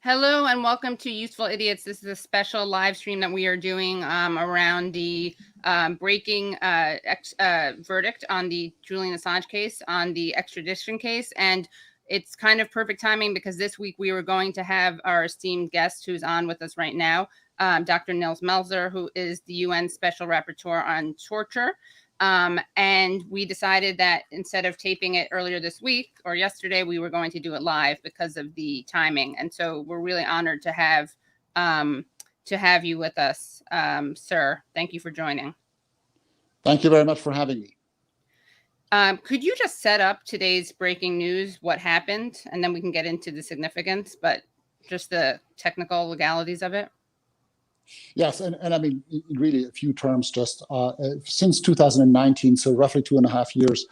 Hello and welcome to Useful Idiots. This is a special live stream that we are doing around the breaking verdict on the Julian Assange case, on the extradition case. And it's kind of perfect timing because this week we were going to have our esteemed guest who's on with us right now, Dr. Nils Melzer, who is the UN Special Rapporteur on Torture. And we decided that instead of taping it earlier this week or yesterday, we were going to do it live because of the timing. And so we're really honored to have you with us, sir. Thank you for joining. Thank you very much for having me. Could you just set up today's breaking news, what happened, and then we can get into the significance, but just the technical legalities of it? Yes, and I mean, really a few terms just. Since 2019, so roughly 2.5 years,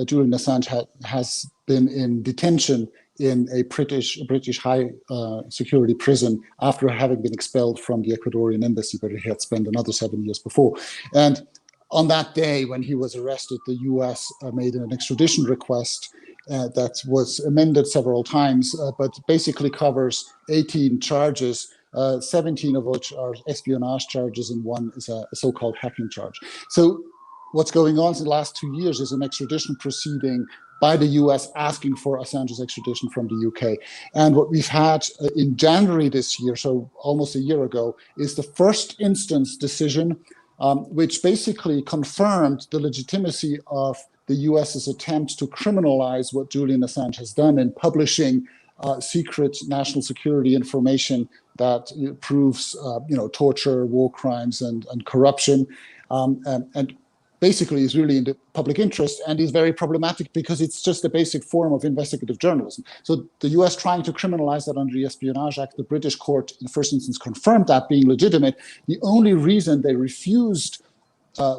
Julian Assange has been in detention in a British high security prison after having been expelled from the Ecuadorian embassy, where he had spent another 7 years before. And on that day, when he was arrested, the US made an extradition request that was amended several times, but basically covers 18 charges, 17 of which are espionage charges, and one is a so-called hacking charge. So what's going on in the last 2 years is an extradition proceeding by the US asking for Assange's extradition from the UK. And what we've had in January this year, so almost a year ago, is the first instance decision, which basically confirmed the legitimacy of the US's attempt to criminalize what Julian Assange has done in publishing secret national security information that proves, torture, war crimes, and corruption, and basically is really in the public interest and is very problematic because it's just a basic form of investigative journalism. So the US trying to criminalize that under the Espionage Act, the British court in the first instance confirmed that being legitimate. The only reason they refused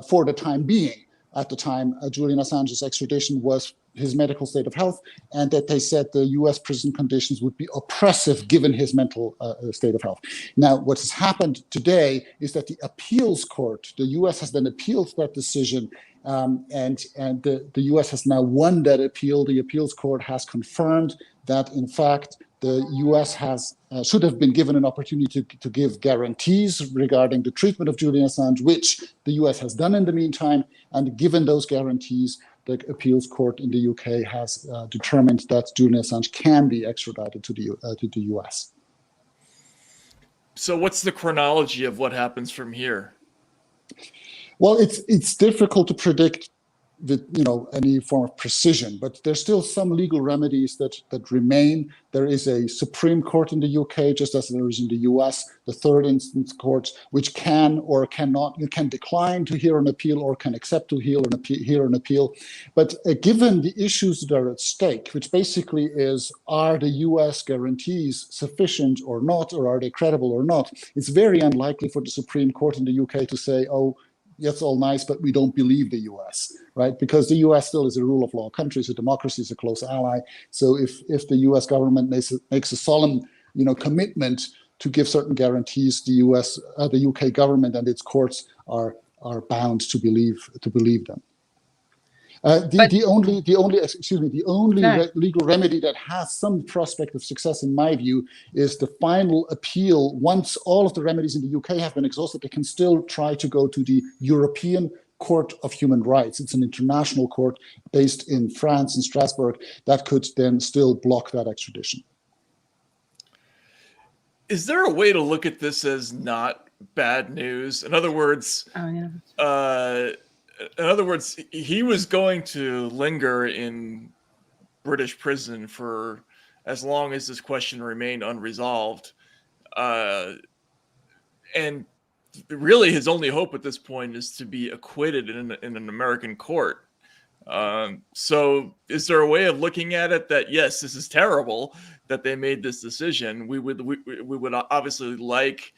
for the time being, at the time, Julian Assange's extradition was his medical state of health, and that they said the US prison conditions would be oppressive given his mental state of health. Now, what has happened today is that the appeals court, the US has then appealed that decision, and the US has now won that appeal. The appeals court has confirmed that, in fact, the US should have been given an opportunity to give guarantees regarding the treatment of Julian Assange, which the US has done in the meantime. And given those guarantees, the appeals court in the UK has determined that Julian Assange can be extradited to the US. So what's the chronology of what happens from here? Well, it's difficult to predict with any form of precision, but there's still some legal remedies that remain. There is a Supreme Court in the UK, just as there is in the US, the third instance court, which can or cannot, you can decline to hear an appeal or can accept to hear an appeal. But given the issues that are at stake, which basically is, are the US guarantees sufficient or not, or are they credible or not, it's very unlikely for the Supreme Court in the UK to say, oh, that's all nice, but we don't believe the US, right? Because the US still is a rule of law country, so democracy is a close ally. So if the US government makes a solemn, commitment to give certain guarantees, the UK government and its courts are bound to believe them. The only legal remedy that has some prospect of success, in my view, is the final appeal. Once all of the remedies in the UK have been exhausted, they can still try to go to the European Court of Human Rights. It's an international court based in France, in Strasbourg, that could then still block that extradition. Is there a way to look at this as not bad news? In other words, he was going to linger in British prison for as long as this question remained unresolved. And really his only hope at this point is to be acquitted in an American court. So is there a way of looking at it that, yes, this is terrible that they made this decision? We would obviously like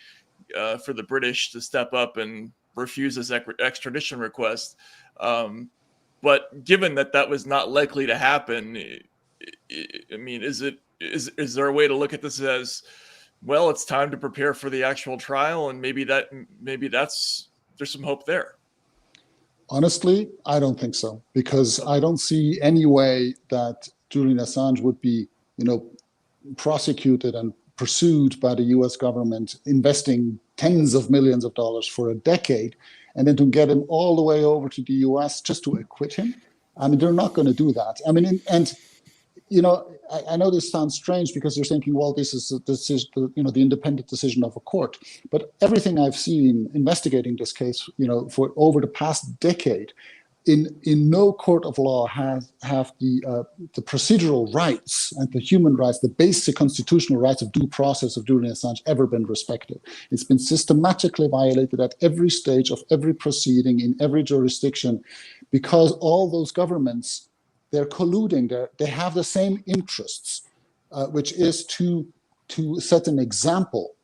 for the British to step up and refuse this extradition request. But given that was not likely to happen, I mean, is there a way to look at this as, well, it's time to prepare for the actual trial, and maybe there's some hope there? Honestly, I don't think so, because I don't see any way that Julian Assange would be, prosecuted and pursued by the US government, investing tens of millions of dollars for a decade, and then to get him all the way over to the US just to acquit him. I mean, they're not going to do that. I mean, and you know, I know this sounds strange because you're thinking, well, this is the independent decision of a court. But everything I've seen investigating this case, you know, for over the past decade, in no court of law have the procedural rights and the human rights, the basic constitutional rights of due process of Julian Assange ever been respected. It's been systematically violated at every stage of every proceeding in every jurisdiction, because all those governments, they're colluding. They have the same interests, which is to set an example,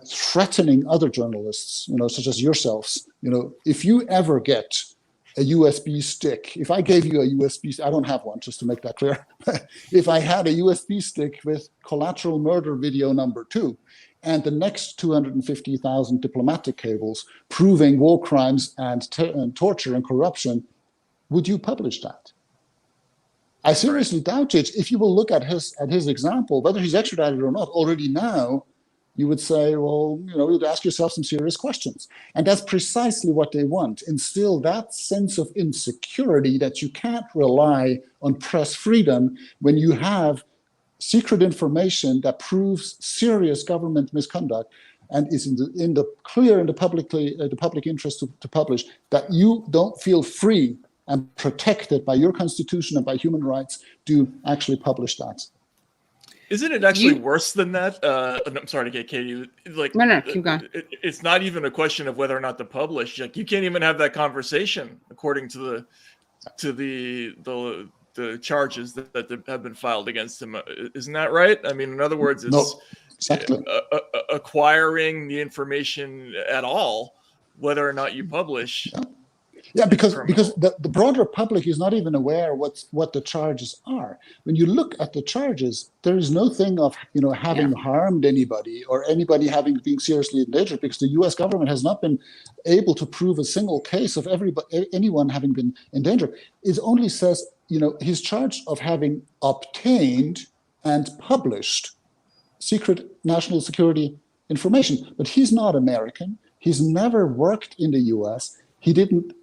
threatening other journalists, you know, such as yourselves. You know, if you ever get a USB stick, if I gave you a USB stick, I don't have one, just to make that clear. If I had a USB stick with collateral murder video number 2, and the next 250,000 diplomatic cables proving war crimes and torture and corruption, would you publish that? I seriously doubt it. If you will look at his example, whether he's extradited or not, already now, you would say, well, you know, you'd ask yourself some serious questions. And that's precisely what they want. Instill that sense of insecurity that you can't rely on press freedom when you have secret information that proves serious government misconduct and is in the public interest to publish, that you don't feel free and protected by your constitution and by human rights to actually publish that. Isn't it actually worse than that? I'm sorry to get Katie. Like, no, keep going. It's not even a question of whether or not to publish. Like, you can't even have that conversation according to the charges that have been filed against him. Isn't that right? I mean, in other words, it's no, exactly. Acquiring the information at all, whether or not you publish. Yeah, because the broader public is not even aware what the charges are. When you look at the charges, there is no thing of, you know, having harmed anybody or anybody being seriously endangered, because the U.S. government has not been able to prove a single case of anyone having been endangered. It only says, you know, he's charged of having obtained and published secret national security information, but he's not American. He's never worked in the U.S. He didn't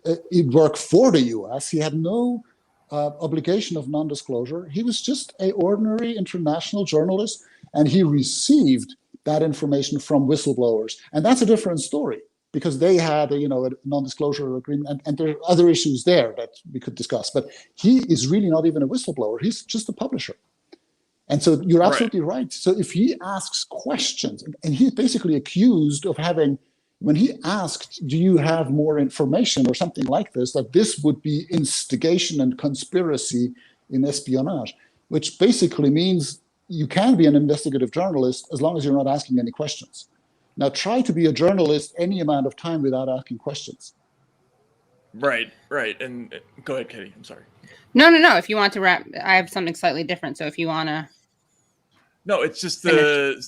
work for the U.S. He had no obligation of non-disclosure. He was just an ordinary international journalist, and he received that information from whistleblowers. And that's a different story, because they had a non-disclosure agreement, and there are other issues there that we could discuss. But he is really not even a whistleblower. He's just a publisher. And so you're absolutely right. So if he asks questions, and he's basically accused of having, when he asked, do you have more information or something like this, that this would be instigation and conspiracy in espionage, which basically means you can be an investigative journalist as long as you're not asking any questions. Now, try to be a journalist any amount of time without asking questions. Right. And go ahead, Katie. I'm sorry. No. If you want to wrap, I have something slightly different. So if you want to. No, it's just in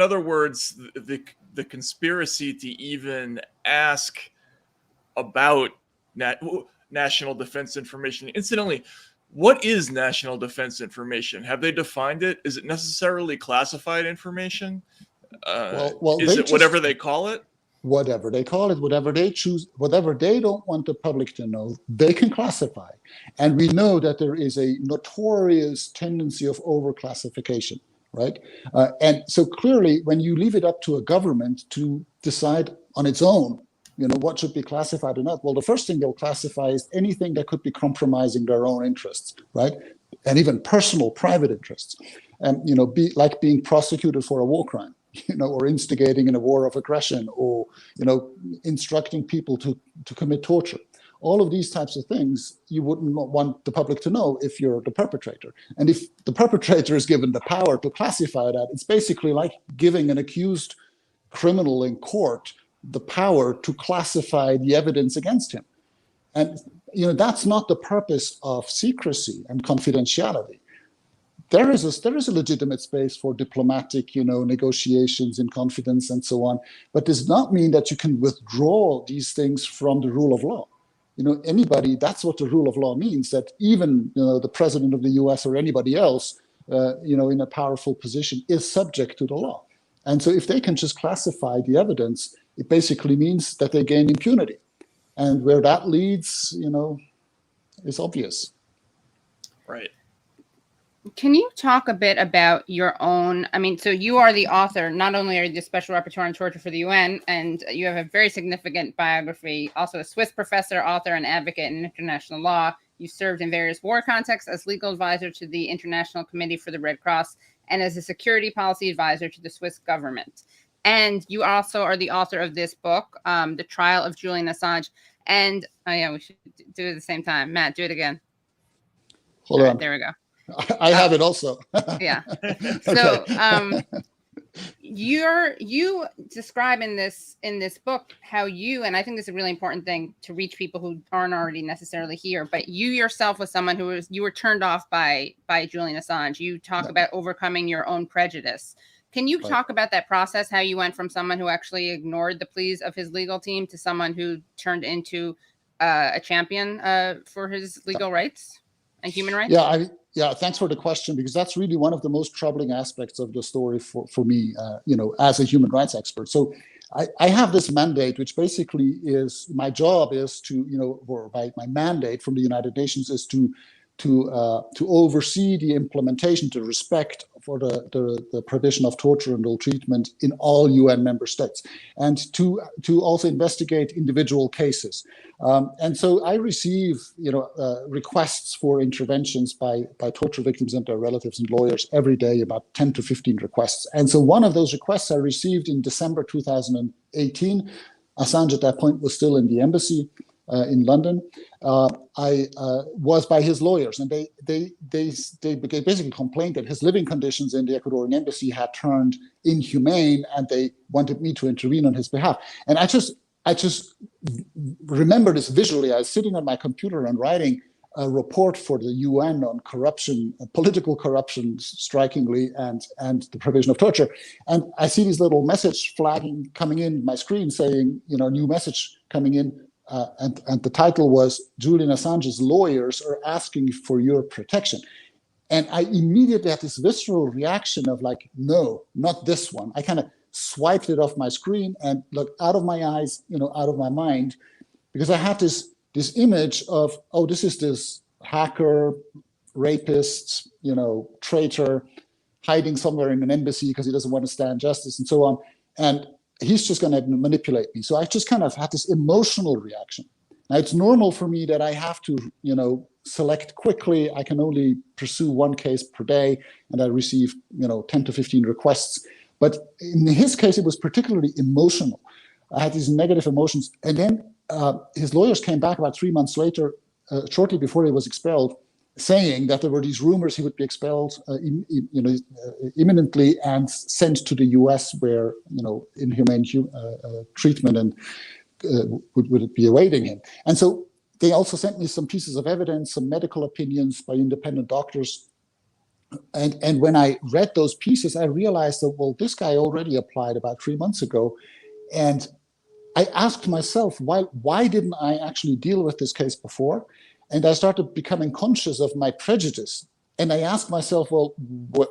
other words, the conspiracy to even ask about national defense information. Incidentally, what is national defense information? Have they defined it? Is it necessarily classified information? Is it whatever they call it? Whatever they call it, whatever they choose, whatever they don't want the public to know, they can classify. And we know that there is a notorious tendency of overclassification, right? And so clearly, when you leave it up to a government to decide on its own, you know, what should be classified or not, well, the first thing they'll classify is anything that could be compromising their own interests, right? And even personal, private interests, and, you know, like being prosecuted for a war crime, you know, or instigating in a war of aggression, or, you know, instructing people to commit torture. All of these types of things you wouldn't want the public to know if you're the perpetrator. And if the perpetrator is given the power to classify that, it's basically like giving an accused criminal in court the power to classify the evidence against him. And, you know, that's not the purpose of secrecy and confidentiality. There is a legitimate space for diplomatic, you know, negotiations in confidence and so on, but does not mean that you can withdraw these things from the rule of law. You know, that's what the rule of law means, that even, you know, the president of the US or anybody else in a powerful position is subject to the law. And so if they can just classify the evidence, it basically means that they gain impunity. And where that leads, is obvious. Right. Can you talk a bit about your own? I mean, so you are the author. Not only are you the special rapporteur on torture for the UN, and you have a very significant biography, also a Swiss professor, author, and advocate in international law. You served in various war contexts as legal advisor to the International Committee for the Red Cross and as a security policy advisor to the Swiss government. And you also are the author of this book, The Trial of Julian Assange. And, oh yeah, we should do it at the same time. Matt, do it again. Hold All on. right, there we go. I have it also. Yeah. Okay. So you describe in this book how you, and I think this is a really important thing to reach people who aren't already necessarily here, but you yourself was someone you were turned off by Julian Assange. You talk about overcoming your own prejudice. Can you talk about that process, how you went from someone who actually ignored the pleas of his legal team to someone who turned into a champion for his legal rights and human rights? Yeah, thanks for the question, because that's really one of the most troubling aspects of the story for me, as a human rights expert. So I have this mandate, which basically is, my job is to, or my mandate from the United Nations is to oversee the implementation, to respect for the provision of torture and ill treatment in all UN member states, and to also investigate individual cases. And so I receive, requests for interventions by torture victims and their relatives and lawyers every day, about 10 to 15 requests. And so one of those requests I received in December 2018. Assange at that point was still in the embassy in London. I was by his lawyers, and they basically complained that his living conditions in the Ecuadorian embassy had turned inhumane, and they wanted me to intervene on his behalf. And I just remember this visually. I was sitting on my computer and writing a report for the UN on corruption, political corruption, strikingly, and the provision of torture. And I see this little message flagging coming in my screen saying, new message coming in. And the title was, Julian Assange's lawyers are asking for your protection. And I immediately had this visceral reaction of like, no, not this one. I kind of swiped it off my screen and looked out of my eyes, out of my mind, because I had this image of, oh, this is this hacker, rapist, traitor, hiding somewhere in an embassy because he doesn't want to stand justice and so on. And he's just going to manipulate me. So I just kind of had this emotional reaction. Now, it's normal for me that I have to, select quickly. I can only pursue one case per day, and I receive, 10 to 15 requests. But in his case, it was particularly emotional. I had these negative emotions. And then his lawyers came back about 3 months later, shortly before he was expelled, saying that there were these rumors he would be expelled imminently and sent to the US, where inhumane treatment and would be awaiting him. And so they also sent me some pieces of evidence, some medical opinions by independent doctors. And when I read those pieces, I realized that, well, this guy already applied about 3 months ago. And I asked myself, why didn't I actually deal with this case before? And I started becoming conscious of my prejudice. And I asked myself, well,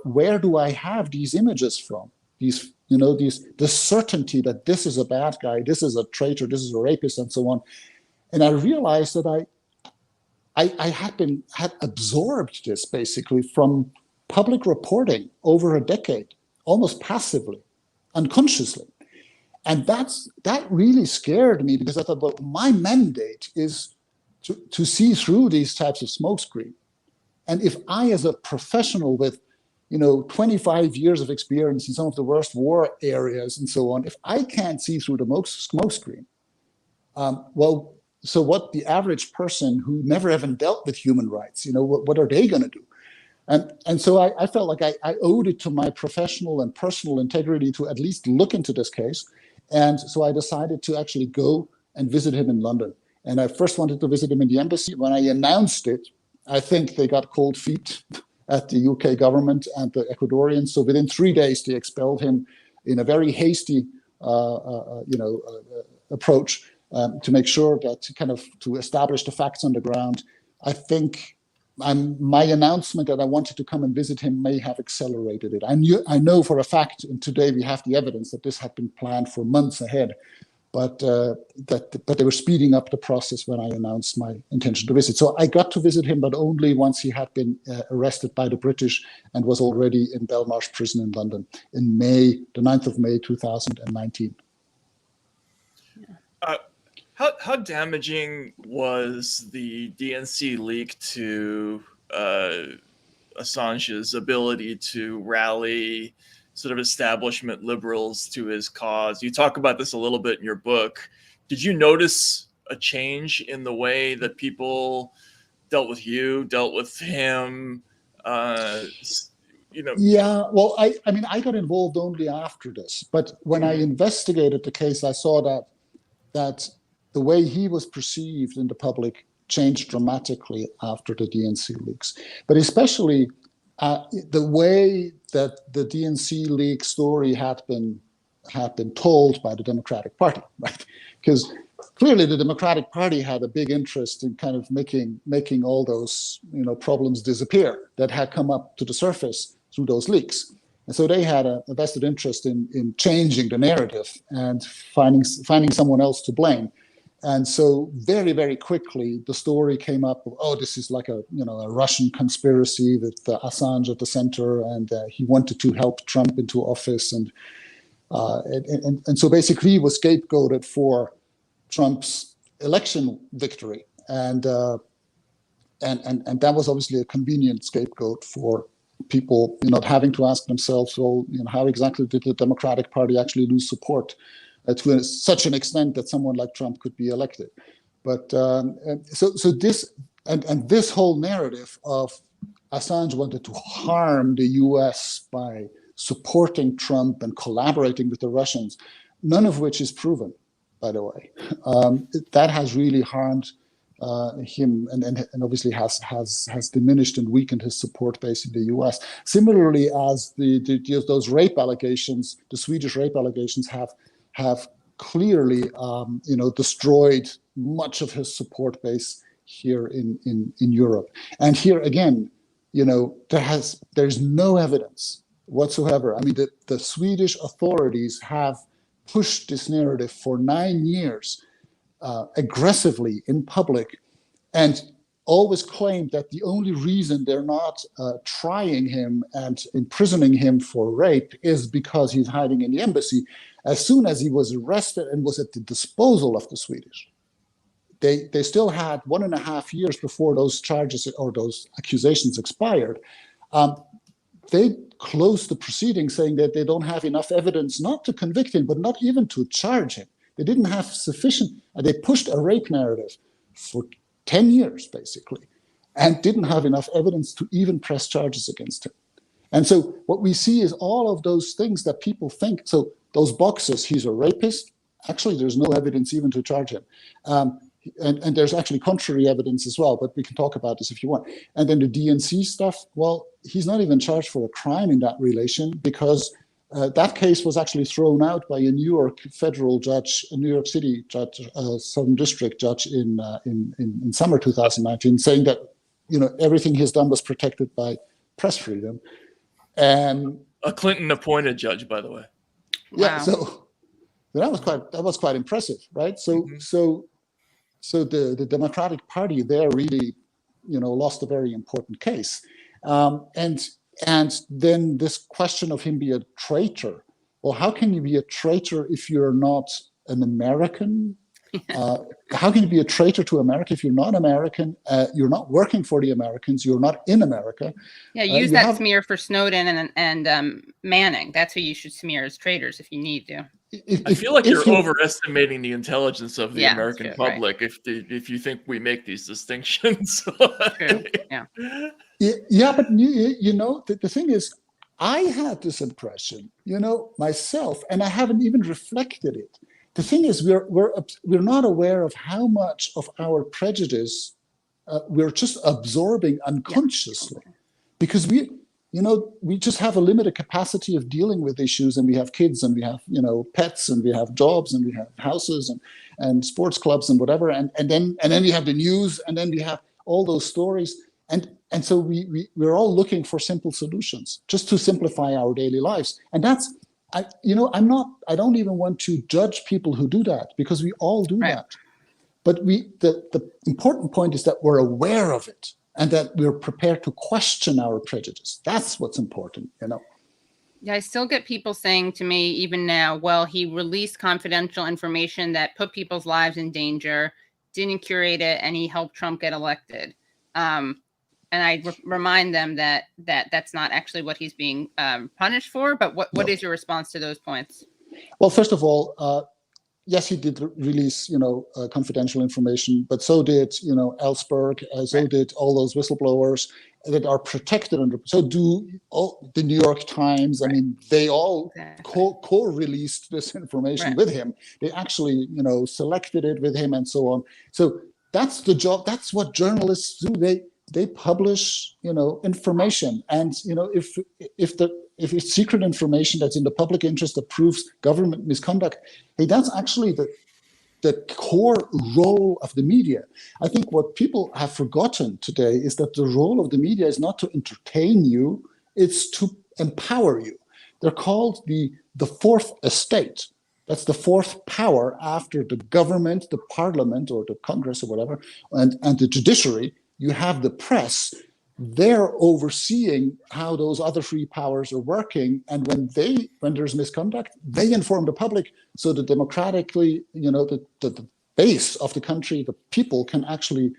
where do I have these images from? The certainty that this is a bad guy, this is a traitor, this is a rapist, and so on. And I realized that I had absorbed this basically from public reporting over a decade, almost passively, unconsciously. And that really scared me, because I thought, well, my mandate is to see through these types of smokescreen. And if I, as a professional with 25 years of experience in some of the worst war areas and so on, if I can't see through the smokescreen, well, so what the average person who never even dealt with human rights, what are they going to do? And so I felt like I owed it to my professional and personal integrity to at least look into this case. And so I decided to actually go and visit him in London. And I first wanted to visit him in the embassy. When I announced it, I think they got cold feet at the UK government and the Ecuadorians. So within 3 days, they expelled him in a very hasty, approach to make sure that to establish the facts on the ground. I think my announcement that I wanted to come and visit him may have accelerated it. I know for a fact, and today we have the evidence that this had been planned for months ahead, but they were speeding up the process when I announced my intention to visit. So I got to visit him, but only once he had been arrested by the British and was already in Belmarsh prison in London in May, the 9th of May, 2019. How damaging was the DNC leak to Assange's ability to rally sort of establishment liberals to his cause? You talk about this a little bit in your book. Did you notice a change in the way that people dealt with you, dealt with him? Yeah, well, I mean, I got involved only after this, but when I investigated the case, I saw that the way he was perceived in the public changed dramatically after the DNC leaks, but especially the way that the DNC leak story had been told by the Democratic Party, right? Because clearly the Democratic Party had a big interest in kind of making all those problems disappear that had come up to the surface through those leaks. And so they had a vested interest in changing the narrative and finding someone else to blame. And so very, very quickly, the story came up of, oh, this is like a Russian conspiracy with Assange at the center, and he wanted to help Trump into office. And so basically he was scapegoated for Trump's election victory. And that was obviously a convenient scapegoat for people not having to ask themselves, well, how exactly did the Democratic Party actually lose support to such an extent that someone like Trump could be elected? But so this whole narrative of Assange wanted to harm the U.S. by supporting Trump and collaborating with the Russians, none of which is proven, by the way. That has really harmed him and obviously has diminished and weakened his support base in the U.S. Similarly, as those rape allegations, the Swedish rape allegations have clearly destroyed much of his support base here in Europe. And here again, there's no evidence whatsoever. I mean, the Swedish authorities have pushed this narrative for 9 years aggressively in public, and always claimed that the only reason they're not trying him and imprisoning him for rape is because he's hiding in the embassy. As soon as he was arrested and was at the disposal of the Swedish, they still had 1.5 years before those charges or those accusations expired. They closed the proceedings, saying that they don't have enough evidence not to convict him, but not even to charge him. They didn't have sufficient. They pushed a rape narrative for 10 years, basically, and didn't have enough evidence to even press charges against him. And so what we see is all of those things that people think. So those boxes, he's a rapist. Actually, there's no evidence even to charge him. And there's actually contrary evidence as well, but we can talk about this if you want. And then the DNC stuff, well, he's not even charged for a crime in that relation, because that case was actually thrown out by a New York federal judge, a New York City judge, Southern District judge in summer 2019, saying that everything he's done was protected by press freedom. And a Clinton-appointed judge, by the way. Yeah, Wow. so that was quite impressive, right? So so the Democratic Party there really lost a very important case, and then this question of him being a traitor. Well, how can you be a traitor if you're not an American? How can you be a traitor to America if you're not American? You're not working for the Americans. You're not in America. Yeah, use that smear for Snowden and Manning. That's who you should smear as traitors if you need to. I feel like you're overestimating the intelligence of the American public, right. if you think we make these distinctions. True. Yeah. Yeah, but the thing is, I had this impression, myself, and I haven't even reflected it. The thing is, we're not aware of how much of our prejudice we're just absorbing unconsciously, because we just have a limited capacity of dealing with issues, and we have kids, and we have pets, and we have jobs, and we have houses, and sports clubs, and whatever, and then we have the news, and then we have all those stories, and And so we're all looking for simple solutions just to simplify our daily lives. And that's, I don't even want to judge people who do that, because we all do Right. that. But the important point is that we're aware of it and that we're prepared to question our prejudice. That's what's important, Yeah, I still get people saying to me, even now, well, he released confidential information that put people's lives in danger, didn't curate it, and he helped Trump get elected. And I remind them that that's not actually what he's being punished for. But what is your response to those points? Well, first of all, yes, he did release, confidential information, but so did, Ellsberg, so did all those whistleblowers that are protected under. So do all the New York Times. I mean, they all co-released this information with him. They actually, selected it with him and so on. So that's the job. That's what journalists do. They publish, information, and if it's secret information that's in the public interest that proves government misconduct, hey, that's actually the core role of the media. I think what people have forgotten today is that the role of the media is not to entertain you, it's to empower you. They're called the fourth estate. That's the fourth power after the government, the parliament, or the Congress, or whatever, and the judiciary. You have the press. They're overseeing how those other three powers are working, and when there's misconduct, they inform the public, so that democratically, the base of the country, the people, can actually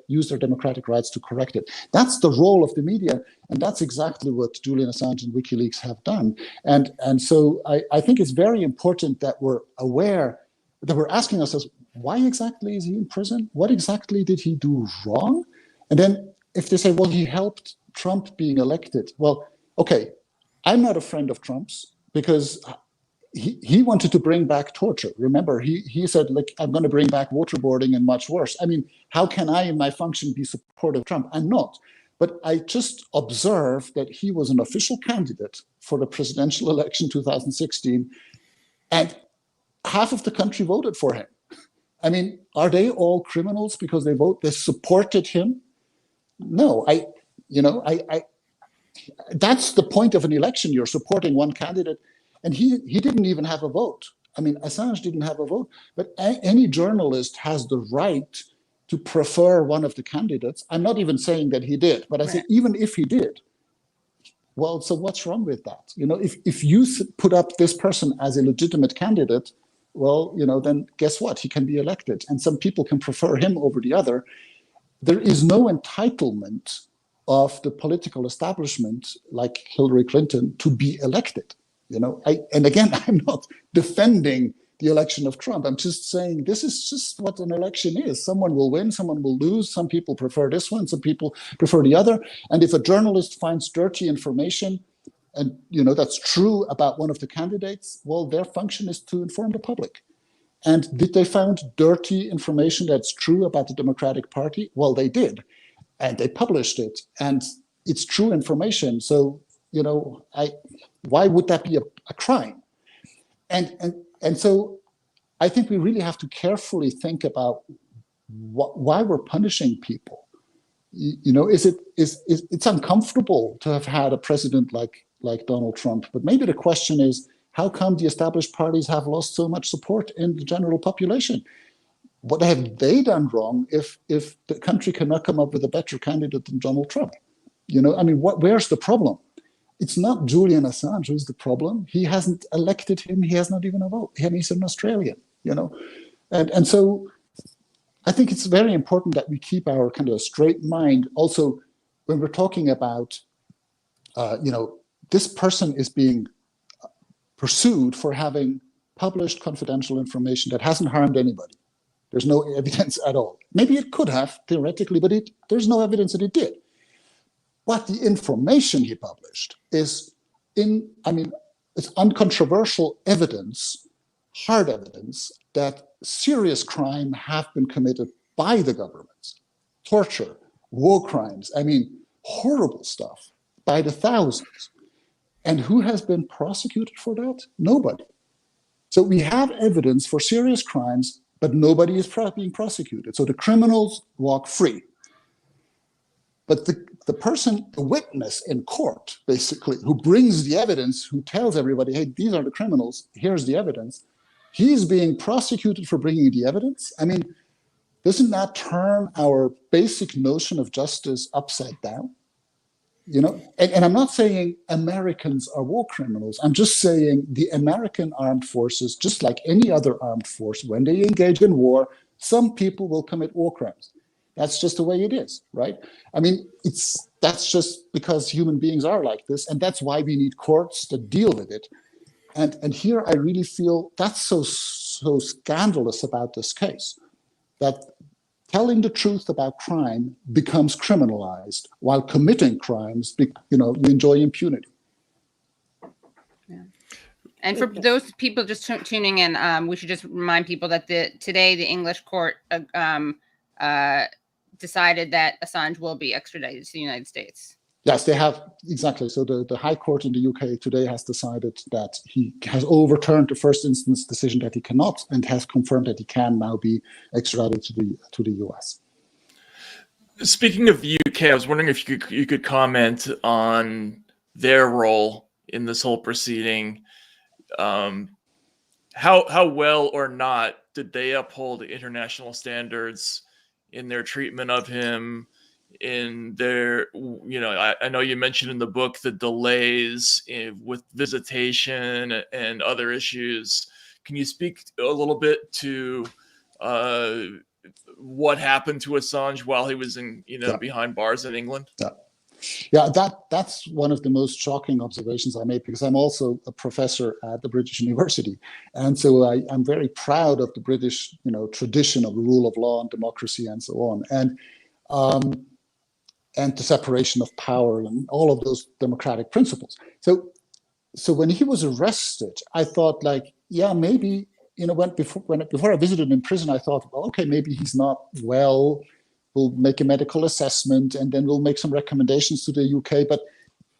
use their democratic rights to correct it. That's the role of the media, and that's exactly what Julian Assange and WikiLeaks have done. And so I think it's very important that we're aware, that we're asking ourselves, why exactly is he in prison? What exactly did he do wrong? And then if they say, well, he helped Trump being elected. Well, okay, I'm not a friend of Trump's, because he wanted to bring back torture. Remember, he said, like, I'm going to bring back waterboarding and much worse. I mean, how can I in my function be supportive of Trump? I'm not. But I just observed that he was an official candidate for the presidential election 2016, and half of the country voted for him. I mean, are they all criminals because they supported him? No, that's the point of an election. You're supporting one candidate, and he didn't even have a vote. I mean, Assange didn't have a vote, but any journalist has the right to prefer one of the candidates. I'm not even saying that he did, but I say even if he did, well, so what's wrong with that? If you put up this person as a legitimate candidate, well, then guess what? He can be elected, and some people can prefer him over the other. There is no entitlement of the political establishment, like Hillary Clinton, to be elected. And again, I'm not defending the election of Trump. I'm just saying this is just what an election is. Someone will win, someone will lose. Some people prefer this one, some people prefer the other. And if a journalist finds dirty information, and that's true about one of the candidates, well, their function is to inform the public. And did they find dirty information that's true about the Democratic Party? Well, they did, and they published it, and it's true information. So why would that be a crime? And so I think we really have to carefully think about why we're punishing people. It's uncomfortable to have had a president like Donald Trump, but maybe the question is, how come the established parties have lost so much support in the general population? What have they done wrong if the country cannot come up with a better candidate than Donald Trump? Where's the problem? It's not Julian Assange who's the problem. He hasn't elected him. He has not even a vote. He's an Australian, And so I think it's very important that we keep our kind of straight mind. Also, when we're talking about, this person is being pursued for having published confidential information that hasn't harmed anybody. There's no evidence at all. Maybe it could have, theoretically, but there's no evidence that it did. But the information he published is it's uncontroversial evidence, hard evidence, that serious crime have been committed by the government. Torture, war crimes, horrible stuff by the thousands. And who has been prosecuted for that? Nobody. So we have evidence for serious crimes, but nobody is being prosecuted. So the criminals walk free. But the person, the witness in court, basically, who brings the evidence, who tells everybody, hey, these are the criminals, here's the evidence, he's being prosecuted for bringing the evidence. I mean, doesn't that turn our basic notion of justice upside down? You know, and I'm not saying Americans are war criminals. I'm just saying the American armed forces, just like any other armed force, when they engage in war, some people will commit war crimes. That's just the way it is, right? I mean, that's just because human beings are like this, and that's why we need courts that deal with it. And here I really feel that's so scandalous about this case, that telling the truth about crime becomes criminalized, while committing crimes, you enjoy impunity. Yeah. And for those people just tuning in, we should just remind people that today the English court decided that Assange will be extradited to the United States. Yes, they have, exactly. So the High Court in the UK today has decided that he has overturned the first instance decision that he cannot, and has confirmed that he can now be extradited to the US. Speaking of the UK, I was wondering if you could comment on their role in this whole proceeding. How well or not did they uphold the international standards in their treatment of him? In their, I know you mentioned in the book the delays with visitation and other issues. Can you speak a little bit to what happened to Assange while he was in, behind bars in England? Yeah, that's one of the most shocking observations I made, because I'm also a professor at the British University, and so I'm very proud of the British, tradition of the rule of law and democracy and so on, and the separation of power and all of those democratic principles. So when he was arrested, I thought, like, yeah, maybe, before I visited him in prison, I thought, well, okay, maybe he's not well. We'll make a medical assessment, and then we'll make some recommendations to the UK. But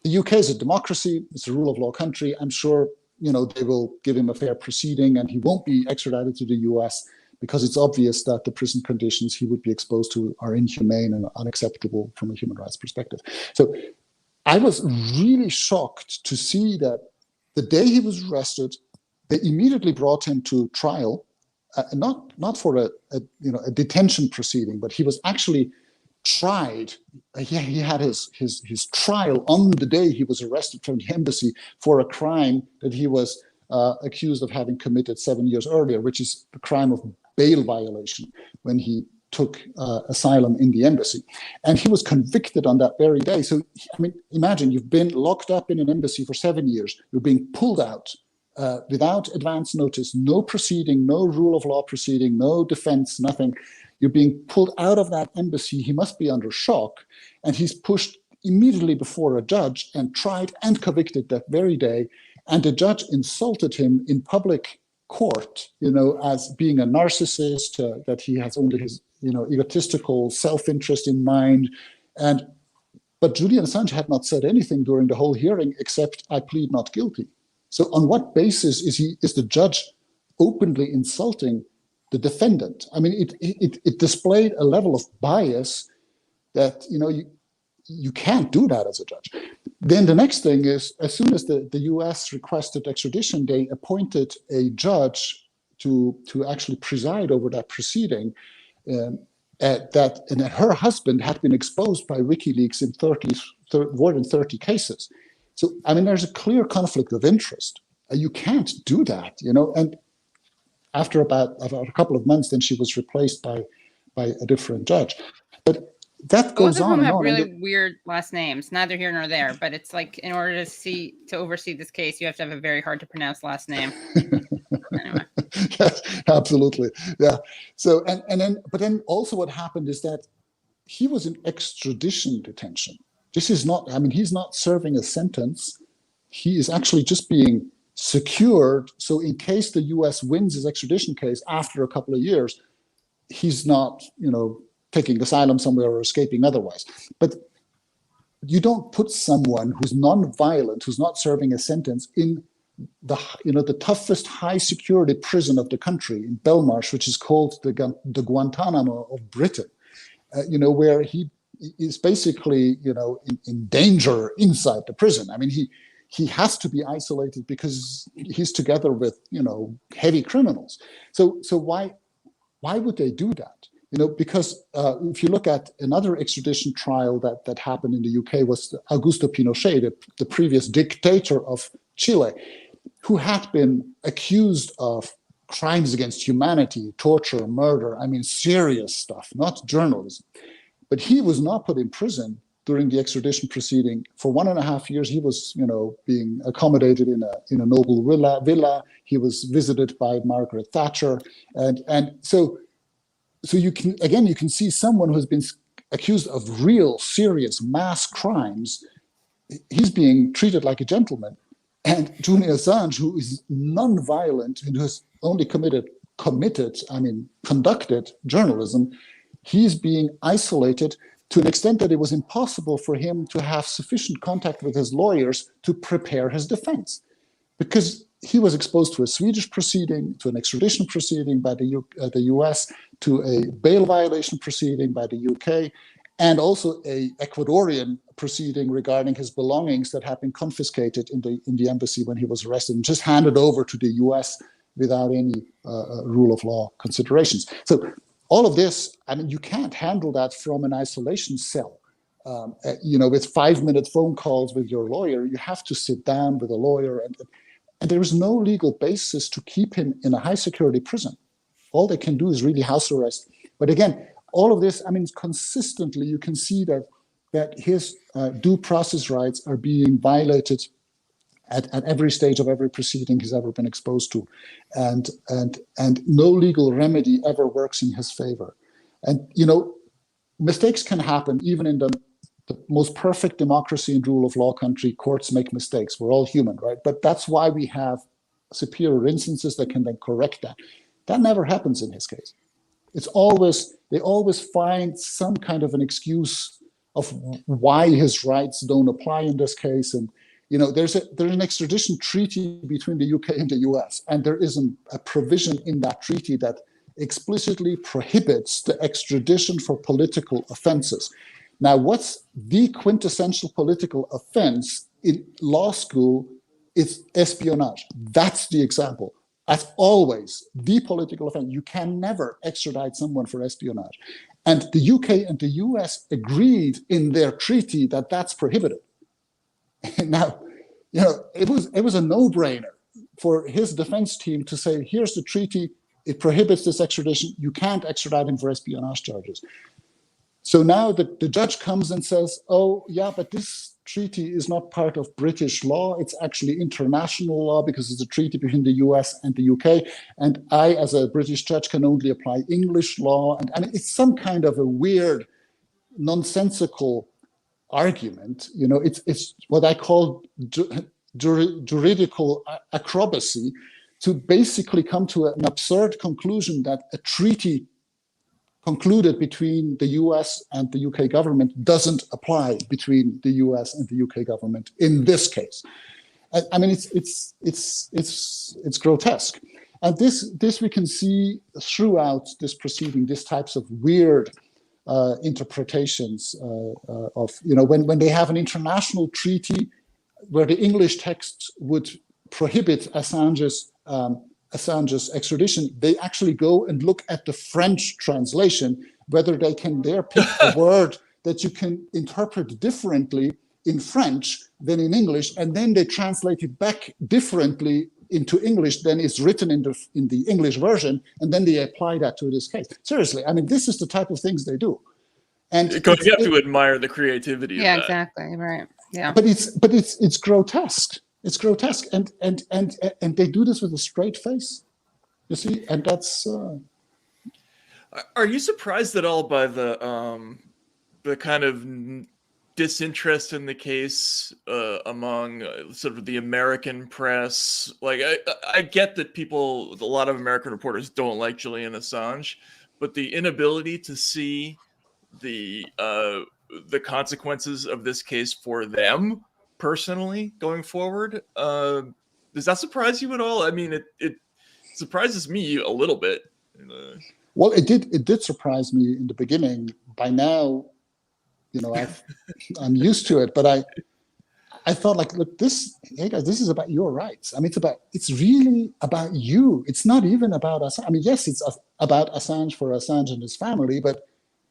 the UK is a democracy; it's a rule of law country. I'm sure, they will give him a fair proceeding, and he won't be extradited to the US, because it's obvious that the prison conditions he would be exposed to are inhumane and unacceptable from a human rights perspective. So I was really shocked to see that the day he was arrested, they immediately brought him to trial, not for a detention proceeding, but he was actually tried. He had his trial on the day he was arrested from the embassy for a crime that he was accused of having committed 7 years earlier, which is the crime of bail violation, when he took asylum in the embassy. And he was convicted on that very day. So, I mean, imagine you've been locked up in an embassy for 7 years, you're being pulled out without advance notice, no proceeding, no rule of law proceeding, no defense, nothing. You're being pulled out of that embassy. He must be under shock. And he's pushed immediately before a judge and tried and convicted that very day. And the judge insulted him in public court, as being a narcissist, that he has only his, egotistical self-interest in mind. But Julian Assange had not said anything during the whole hearing except, I plead not guilty. So on what basis is the judge openly insulting the defendant? I mean, it displayed a level of bias that, you can't do that as a judge. Then the next thing is, as soon as the US requested extradition, they appointed a judge to actually preside over that proceeding. And her husband had been exposed by WikiLeaks in more than 30 cases. So, I mean, there's a clear conflict of interest. You can't do that, And after about a couple of months, then she was replaced by a different judge. But that goes on and on. Both of them have really weird last names, neither here nor there. But it's like, in order to oversee this case, you have to have a very hard to pronounce last name. Anyway. Yes, absolutely. Yeah. So but then also what happened is that he was in extradition detention. This is not, I mean, he's not serving a sentence. He is actually just being secured. So in case the US wins his extradition case after a couple of years, he's not, taking asylum somewhere or escaping otherwise. But you don't put someone who's non-violent, who's not serving a sentence, in the toughest high security prison of the country in Belmarsh, which is called the Guantanamo of Britain, where he is basically, in danger inside the prison. I mean, he has to be isolated because he's together with, heavy criminals. So why would they do that? Because if you look at another extradition trial that happened in the UK, was Augusto Pinochet, the previous dictator of Chile, who had been accused of crimes against humanity, torture, murder. I mean, serious stuff, not journalism. But he was not put in prison during the extradition proceeding. For 1.5 years, he was, being accommodated in a noble villa. He was visited by Margaret Thatcher, and so you can see someone who has been accused of real, serious mass crimes. He's being treated like a gentleman. And Julian Assange, who is non-violent and who has only conducted journalism, he's being isolated to an extent that it was impossible for him to have sufficient contact with his lawyers to prepare his defense. Because he was exposed to a Swedish proceeding, to an extradition proceeding by the US, to a bail violation proceeding by the UK, and also a Ecuadorian proceeding regarding his belongings that had been confiscated in the embassy when he was arrested and just handed over to the US without any rule of law considerations. So all of this, you can't handle that from an isolation cell. With 5-minute phone calls with your lawyer. You have to sit down with a lawyer, and there is no legal basis to keep him in a high security prison. All they can do is really house arrest. But again, all of this, consistently you can see that his due process rights are being violated at every stage of every proceeding he's ever been exposed to, and no legal remedy ever works in his favor. And mistakes can happen even in the most perfect democracy and rule of law country. Courts make mistakes. We're all human, right? But that's why we have superior instances that can then correct that. That never happens in his case. They always find some kind of an excuse of why his rights don't apply in this case. And there's an extradition treaty between the UK and the US, and there isn't a provision in that treaty that explicitly prohibits the extradition for political offenses. Now, what's the quintessential political offense in law school is espionage. That's the example. As always, the political offense. You can never extradite someone for espionage. And the UK and the US agreed in their treaty that that's prohibited. Now, it was a no-brainer for his defense team to say, here's the treaty, it prohibits this extradition, you can't extradite him for espionage charges. So now the judge comes and says, oh, yeah, but this treaty is not part of British law. It's actually international law because it's a treaty between the US and the UK. And I, as a British judge, can only apply English law. And it's some kind of a weird, nonsensical argument. It's what I call juridical acrobacy to basically come to an absurd conclusion that a treaty concluded between the US and the UK government doesn't apply between the US and the UK government in this case. It's grotesque. And this we can see throughout this proceeding, these types of weird interpretations of, when they have an international treaty where the English text would prohibit Assange's extradition, they actually go and look at the French translation, whether they can there pick a word that you can interpret differently in French than in English, and then they translate it back differently into English than is written in the English version, and then they apply that to this case. Seriously, this is the type of things they do. And you have to admire the creativity of that. Yeah, exactly, right. Yeah. But it's grotesque. It's grotesque, and they do this with a straight face, you see, and that's. Are you surprised at all by the kind of disinterest in the case among sort of the American press? Like, I get that a lot of American reporters don't like Julian Assange, but the inability to see the consequences of this case for them personally going forward, does that surprise you at all? It surprises me a little bit. Well, it did surprise me in the beginning. By now, I'm used to it, but I thought, like, look, hey guys, this is about your rights. I mean, it's really about you. It's not even about Assange. I mean, yes, it's about Assange for Assange and his family, but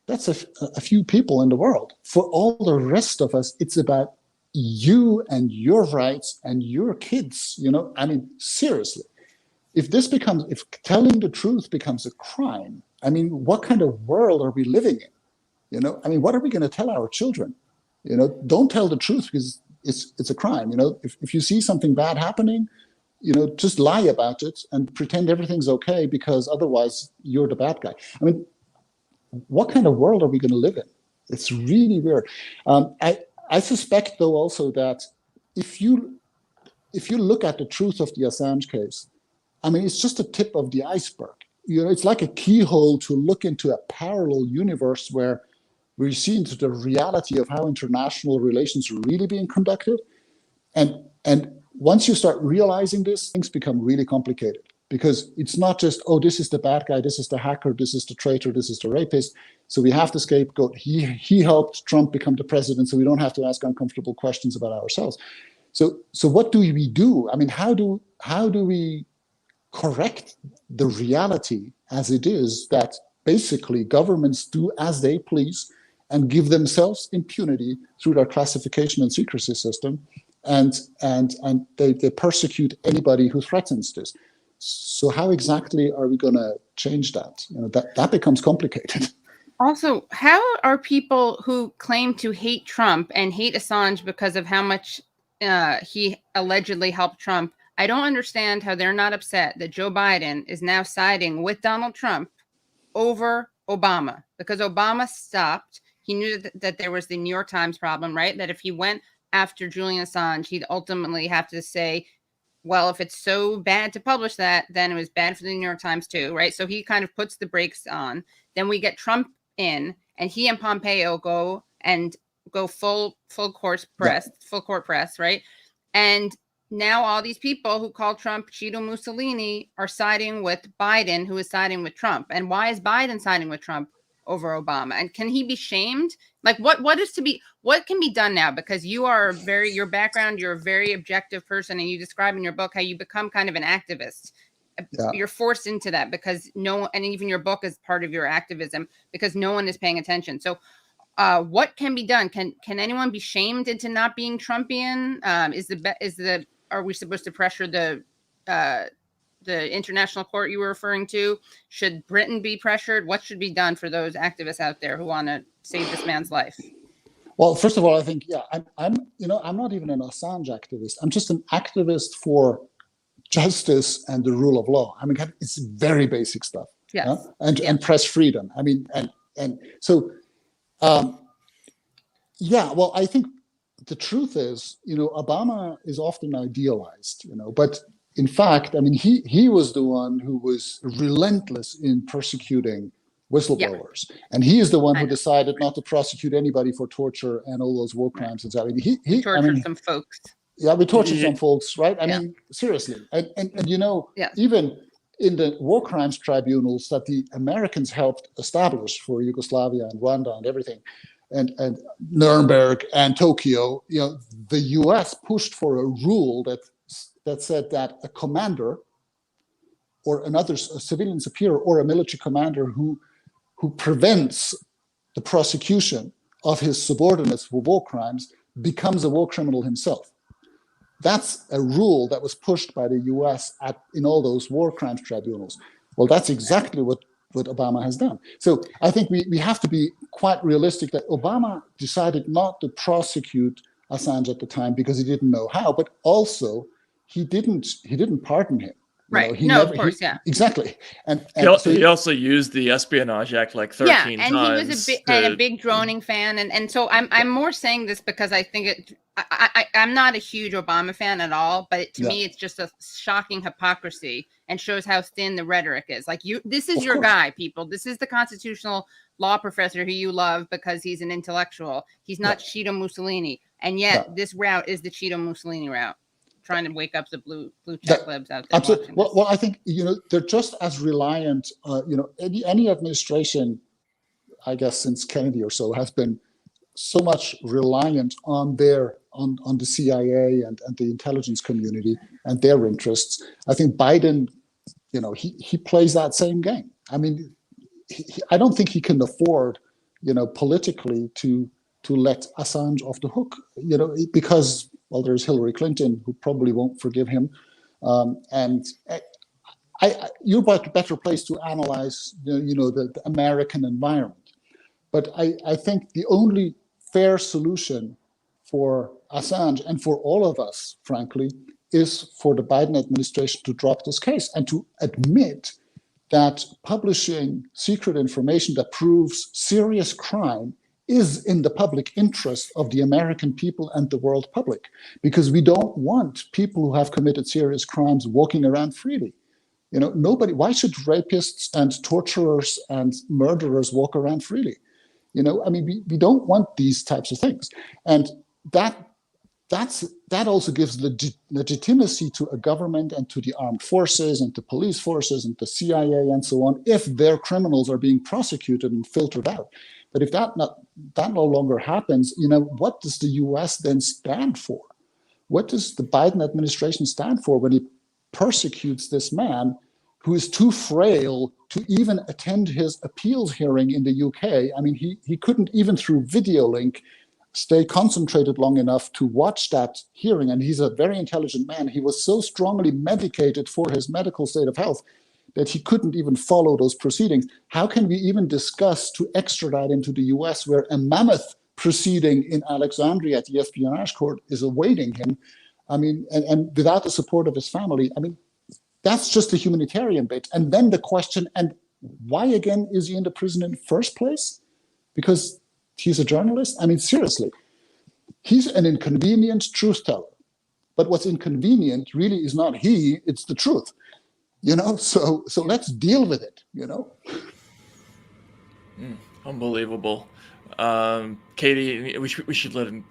that's a few people in the world. For all the rest of us, it's about you and your rights and your kids. I mean, seriously, if telling the truth becomes a crime, I mean, what kind of world are we living in? I mean, what are we going to tell our children? Don't tell the truth because it's a crime. If you see something bad happening, just lie about it and pretend everything's okay, because otherwise you're the bad guy. I mean, what kind of world are we going to live in? It's really weird. I suspect, though, also that if you look at the truth of the Assange case, I mean, it's just a tip of the iceberg. It's like a keyhole to look into a parallel universe where we see into the reality of how international relations are really being conducted. And once you start realizing this, things become really complicated, because it's not just, oh, this is the bad guy, this is the hacker, this is the traitor, this is the rapist. So we have the scapegoat. He helped Trump become the president, so we don't have to ask uncomfortable questions about ourselves. So what do we do? I mean, how do we correct the reality as it is, that basically governments do as they please and give themselves impunity through their classification and secrecy system, and they persecute anybody who threatens this? So how exactly are we going to change that? That becomes complicated. Also, how are people who claim to hate Trump and hate Assange because of how much he allegedly helped Trump? I don't understand how they're not upset that Joe Biden is now siding with Donald Trump over Obama, because Obama stopped. He knew that there was the New York Times problem, right? That if he went after Julian Assange, he'd ultimately have to say, well, if it's so bad to publish that, then it was bad for the New York Times too, right? So he kind of puts the brakes on. Then we get Trump in, and he and Pompeo go full court press, right? And now all these people who call Trump Cheeto Mussolini are siding with Biden, who is siding with Trump. And why is Biden siding with Trump over Obama? And can he be shamed? Like, what can be done now? Because your background, you're a very objective person, and you describe in your book how you become kind of an activist. Yeah. You're forced into that because and even your book is part of your activism, because no one is paying attention. So what can be done? Can anyone be shamed into not being Trumpian? Are we supposed to pressure the international court you were referring to? Should Britain be pressured? What should be done for those activists out there who want to save this man's life? Well, first of all, I think, I'm not even an Assange activist. I'm just an activist for justice and the rule of law. I mean, it's very basic stuff. Yes. And press freedom. I mean, and so, well, I think the truth is, Obama is often idealized, but in fact, I mean, he was the one who was relentless in persecuting whistleblowers, and he is the one who decided not to prosecute anybody for torture and all those war crimes and stuff. I mean, he tortured some folks. Yeah, we tortured some folks, right? I mean, seriously, and even in the war crimes tribunals that the Americans helped establish for Yugoslavia and Rwanda and everything, and Nuremberg and Tokyo, the U.S. pushed for a rule that said that a commander or a civilian superior or a military commander who prevents the prosecution of his subordinates for war crimes becomes a war criminal himself. That's a rule that was pushed by the U.S. in all those war crimes tribunals. Well, that's exactly what Obama has done. So I think we have to be quite realistic that Obama decided not to prosecute Assange at the time because he didn't know how, but also he didn't pardon him. Right. Of course, exactly. And he also used the Espionage Act like 13 times. Yeah, and he was a big droning fan, and so I'm more saying this because I think I'm not a huge Obama fan at all, but to me it's just a shocking hypocrisy and shows how thin the rhetoric is. Like, this is your guy, people. This is the constitutional law professor who you love because he's an intellectual. He's not Cheeto Mussolini, and yet this route is the Cheeto Mussolini route. Trying to wake up the blue check libs out there. Absolutely. Well, I think they're just as reliant. Any administration, I guess, since Kennedy or so, has been so much reliant on the CIA and the intelligence community and their interests. I think Biden, he plays that same game. I mean, I don't think he can afford, politically to let Assange off the hook, because, well, there's Hillary Clinton, who probably won't forgive him, and you're better placed to analyze, the American environment. But I think the only fair solution for Assange and for all of us, frankly, is for the Biden administration to drop this case and to admit that publishing secret information that proves serious crime is in the public interest of the American people and the world public, because we don't want people who have committed serious crimes walking around freely. Nobody. Why should rapists and torturers and murderers walk around freely? We don't want these types of things, and that also gives legitimacy to a government and to the armed forces and the police forces and the CIA and so on, if their criminals are being prosecuted and filtered out. But if that no longer happens, what does the US then stand for? What does the Biden administration stand for when he persecutes this man who is too frail to even attend his appeals hearing in the UK? I mean, he couldn't even through video link stay concentrated long enough to watch that hearing. And he's a very intelligent man. He was so strongly medicated for his medical state of health that he couldn't even follow those proceedings. How can we even discuss to extradite him to the US, where a mammoth proceeding in Alexandria at the espionage court is awaiting him? I mean, and without the support of his family, I mean, that's just the humanitarian bit. And then the question, and why again is he in the prison in the first place? Because he's a journalist? I mean, seriously, he's an inconvenient truth teller. But what's inconvenient really is not he, it's the truth. So let's deal with it, Unbelievable. Katie, we should let him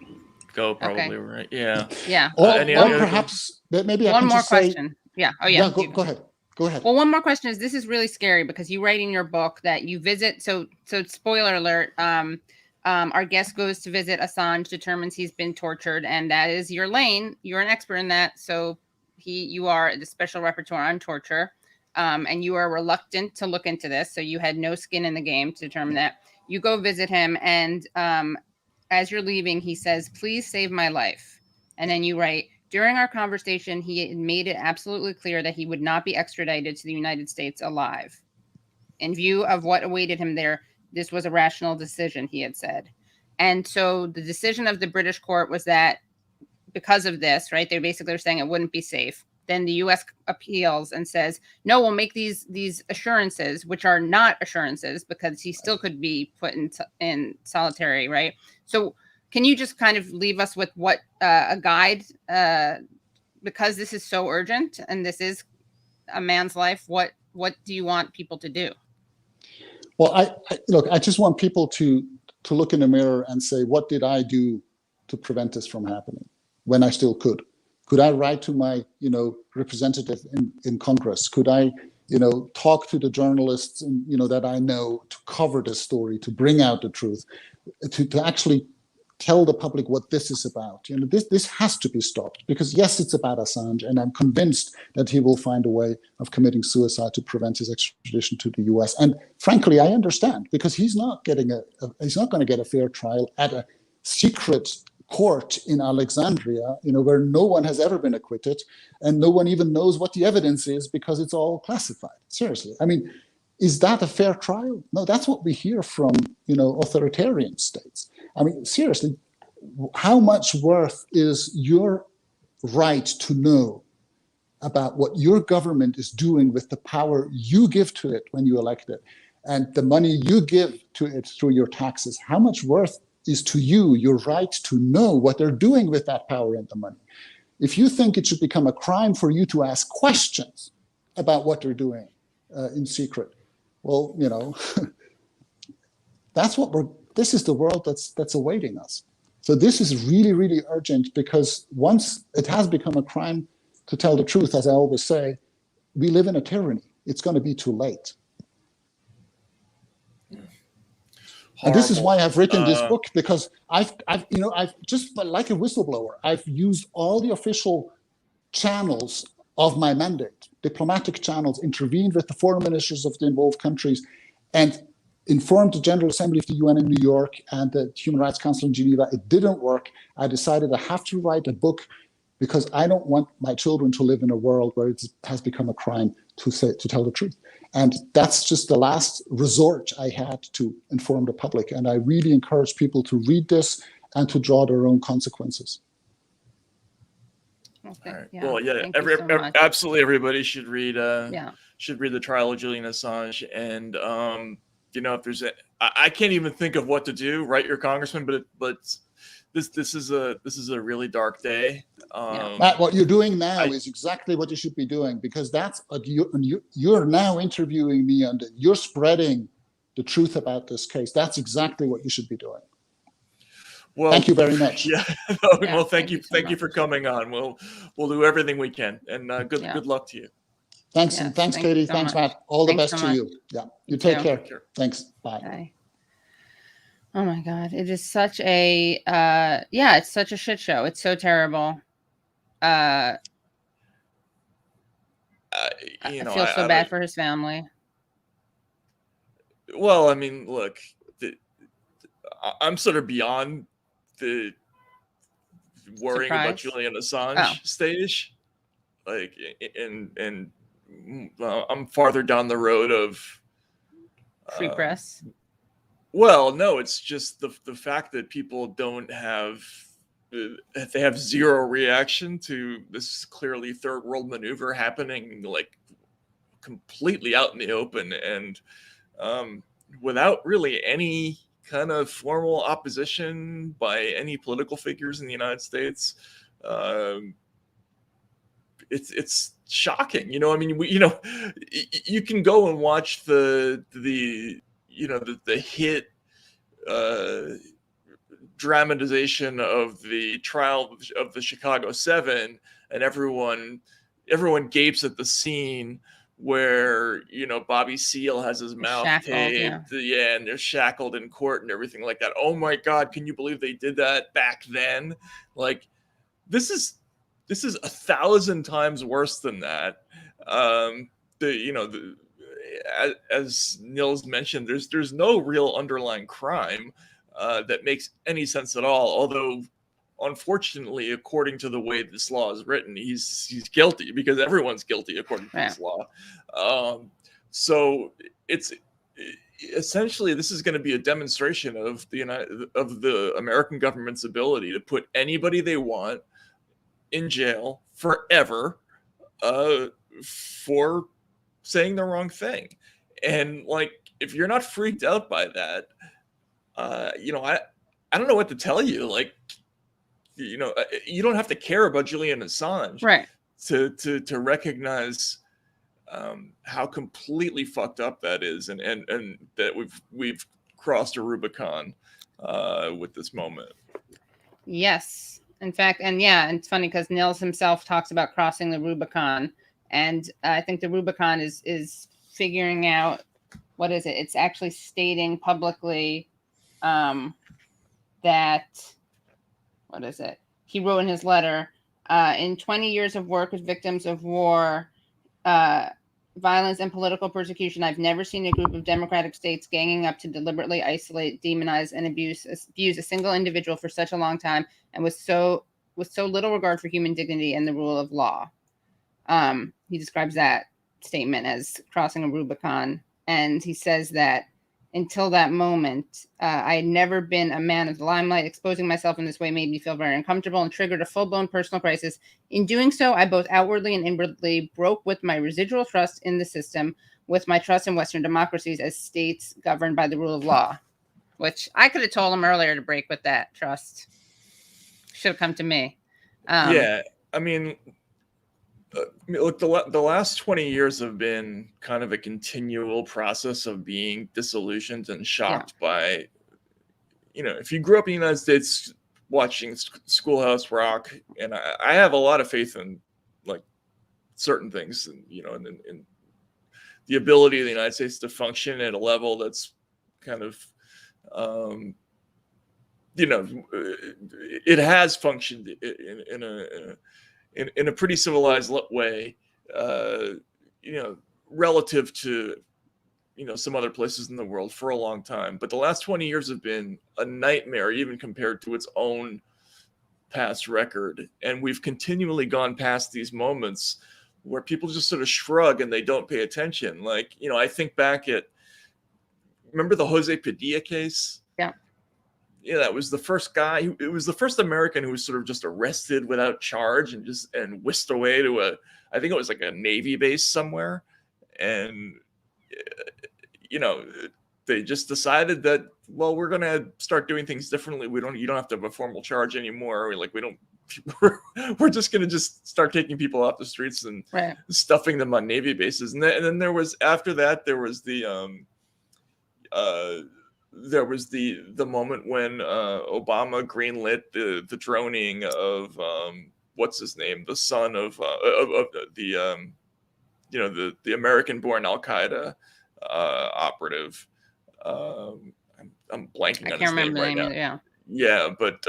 go probably, okay. Right? Yeah. Yeah. Or perhaps maybe I one can more just question. Yeah. Oh yeah. Go ahead. Go ahead. Well, one more question is, this is really scary because you write in your book that you visit. So spoiler alert. Our guest goes to visit Assange, determines he's been tortured, and that is your lane. You're an expert in that. So you are the special rapporteur on torture, and you are reluctant to look into this. So you had no skin in the game to determine that. You go visit him, and as you're leaving, he says, "Please save my life." And then you write, "During our conversation, he made it absolutely clear that he would not be extradited to the United States alive. In view of what awaited him there, this was a rational decision," he had said. And so the decision of the British court was that because of this, right, they basically are saying it wouldn't be safe. Then the US appeals and says, no, we'll make these assurances, which are not assurances because he still could be put in solitary, right? So can you just kind of leave us with what a guide, because this is so urgent and this is a man's life, what do you want people to do? Well, I just want people to look in the mirror and say, what did I do to prevent this from happening when I still could? Could I write to my, representative in Congress? Could I, talk to the journalists, that I know to cover this story, to bring out the truth, to actually tell the public what this is about? This has to be stopped because, yes, it's about Assange, and I'm convinced that he will find a way of committing suicide to prevent his extradition to the US. And frankly, I understand, because he's not going to get a fair trial at a secret court in Alexandria, where no one has ever been acquitted, and no one even knows what the evidence is because it's all classified. Seriously, I mean, is that a fair trial? No, that's what we hear from, authoritarian states. I mean, seriously, how much worth is your right to know about what your government is doing with the power you give to it when you elect it, and the money you give to it through your taxes? How much worth is to you your right to know what they're doing with that power and the money? If you think it should become a crime for you to ask questions about what they're doing in secret, well, this is the world that's awaiting us. So this is really, really urgent, because once it has become a crime to tell the truth, as I always say, we live in a tyranny. It's going to be too late. And this is why I've written this Horrible. book, because I've just like a whistleblower, I've used all the official channels of my mandate, diplomatic channels, intervened with the foreign ministers of the involved countries, and informed the General Assembly of the UN in New York and the Human Rights Council in Geneva. It didn't work. I decided I have to write a book because I don't want my children to live in a world where it has become a crime to tell the truth. And that's just the last resort I had to inform the public. And I really encourage people to read this and to draw their own consequences. Okay. All right. Yeah, well, yeah, so absolutely everybody should read should read the trial of Julian Assange. And if there's I can't even think of what to do, write your congressman, but this is a really dark day. Matt, what you're doing now is exactly what you should be doing, because that's you're now interviewing me and you're spreading the truth about this case. That's exactly what you should be doing. Well, thank you very much. Yeah. Well, thank you for coming on. We'll do everything we can, and good luck to you. Thanks, and thanks, Katie. Thanks, Matt. All the best to you. Yeah, you take care. Thanks. Bye. Bye. Oh my God, it is such a it's such a shit show. It's so terrible. I feel so bad for his family. Well, I mean, look, I'm sort of beyond the worrying about Julian Assange stage, like, and I'm farther down the road of free press. Well, no, it's just the fact that people don't have, they have zero reaction to this clearly third world maneuver happening, like completely out in the open, and without really any kind of formal opposition by any political figures in the United States. It's shocking, I mean, you can go and watch the hit dramatization of the trial of the Chicago 7, and everyone gapes at the scene where Bobby Seale has his mouth taped, and they're shackled in court and everything like that. Oh my God, can you believe they did that back then? Like, this is 1,000 times worse than that. As Nils mentioned, there's no real underlying crime that makes any sense at all. Although, unfortunately, according to the way this law is written, he's guilty, because everyone's guilty according to this law. So it's essentially, this is going to be a demonstration of the American government's ability to put anybody they want in jail forever for saying the wrong thing. And like, if you're not freaked out by that, I don't know what to tell you. Like, you don't have to care about Julian Assange, right, to recognize how completely fucked up that is, and that we've crossed a Rubicon with this moment. Yes. In fact, and it's funny because Nils himself talks about crossing the Rubicon, and I think the Rubicon is figuring out, what is it? It's actually stating publicly that, what is it? He wrote in his letter, in 20 years of work with victims of war, violence, and political persecution, I've never seen a group of democratic states ganging up to deliberately isolate, demonize, and abuse a single individual for such a long time, and with so little regard for human dignity and the rule of law. He describes that statement as crossing a Rubicon, and he says that until that moment, I had never been a man of the limelight. Exposing myself in this way made me feel very uncomfortable and triggered a full-blown personal crisis. In doing so, I both outwardly and inwardly broke with my residual trust in the system, with my trust in Western democracies as states governed by the rule of law, which I could have told him earlier to break with that trust. Should have come to me. I mean, look, the last 20 years have been kind of a continual process of being disillusioned and shocked by, if you grew up in the United States watching Schoolhouse Rock, and I have a lot of faith in like certain things, and in the ability of the United States to function at a level that's kind of you know, it has functioned in a pretty civilized way, you know, relative to, you know, some other places in the world for a long time. But the last 20 years have been a nightmare, even compared to its own past record. And we've continually gone past these moments where people just sort of shrug and they don't pay attention. Like, you know, I think back at, remember the Jose Padilla case? Yeah. Yeah, that was the first guy. It was the first American who was sort of just arrested without charge and whisked away to I think it was like a Navy base somewhere. And, you know, they just decided that, well, we're going to start doing things differently. You don't have to have a formal charge anymore. We're just going to just start taking people off the streets and stuffing them on Navy bases. And then there was, after that, there was the moment when Obama greenlit the droning of what's his name, the son of the you know, the American-born Al-Qaeda operative. I'm blanking on his name right now. Yeah, but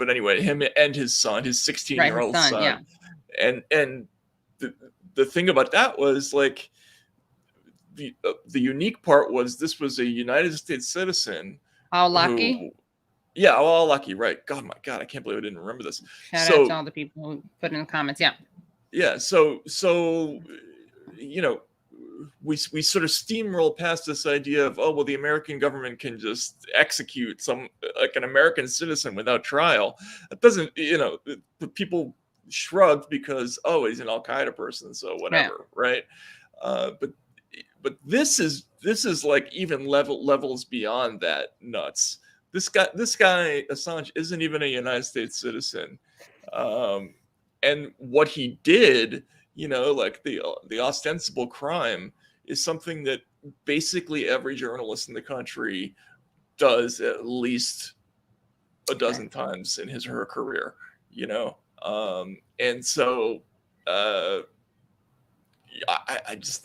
anyway, him and his son, his 16-year-old son. Yeah. And the thing about that was, like, the unique part was this was a United States citizen. Al-Awlaki? Yeah, Al-Awlaki, right. God, I can't believe I didn't remember this. Shout out to all the people who put in the comments. Yeah. Yeah, so you know, we sort of steamroll past this idea of, oh, well, the American government can just execute an American citizen without trial. That doesn't, you know, the people shrugged because, oh, he's an Al-Qaeda person, so whatever, right? But this is like even levels beyond that nuts. This guy Assange isn't even a United States citizen, and what he did, you know, like the ostensible crime, is something that basically every journalist in the country does at least a dozen times in his or her career, you know, and so.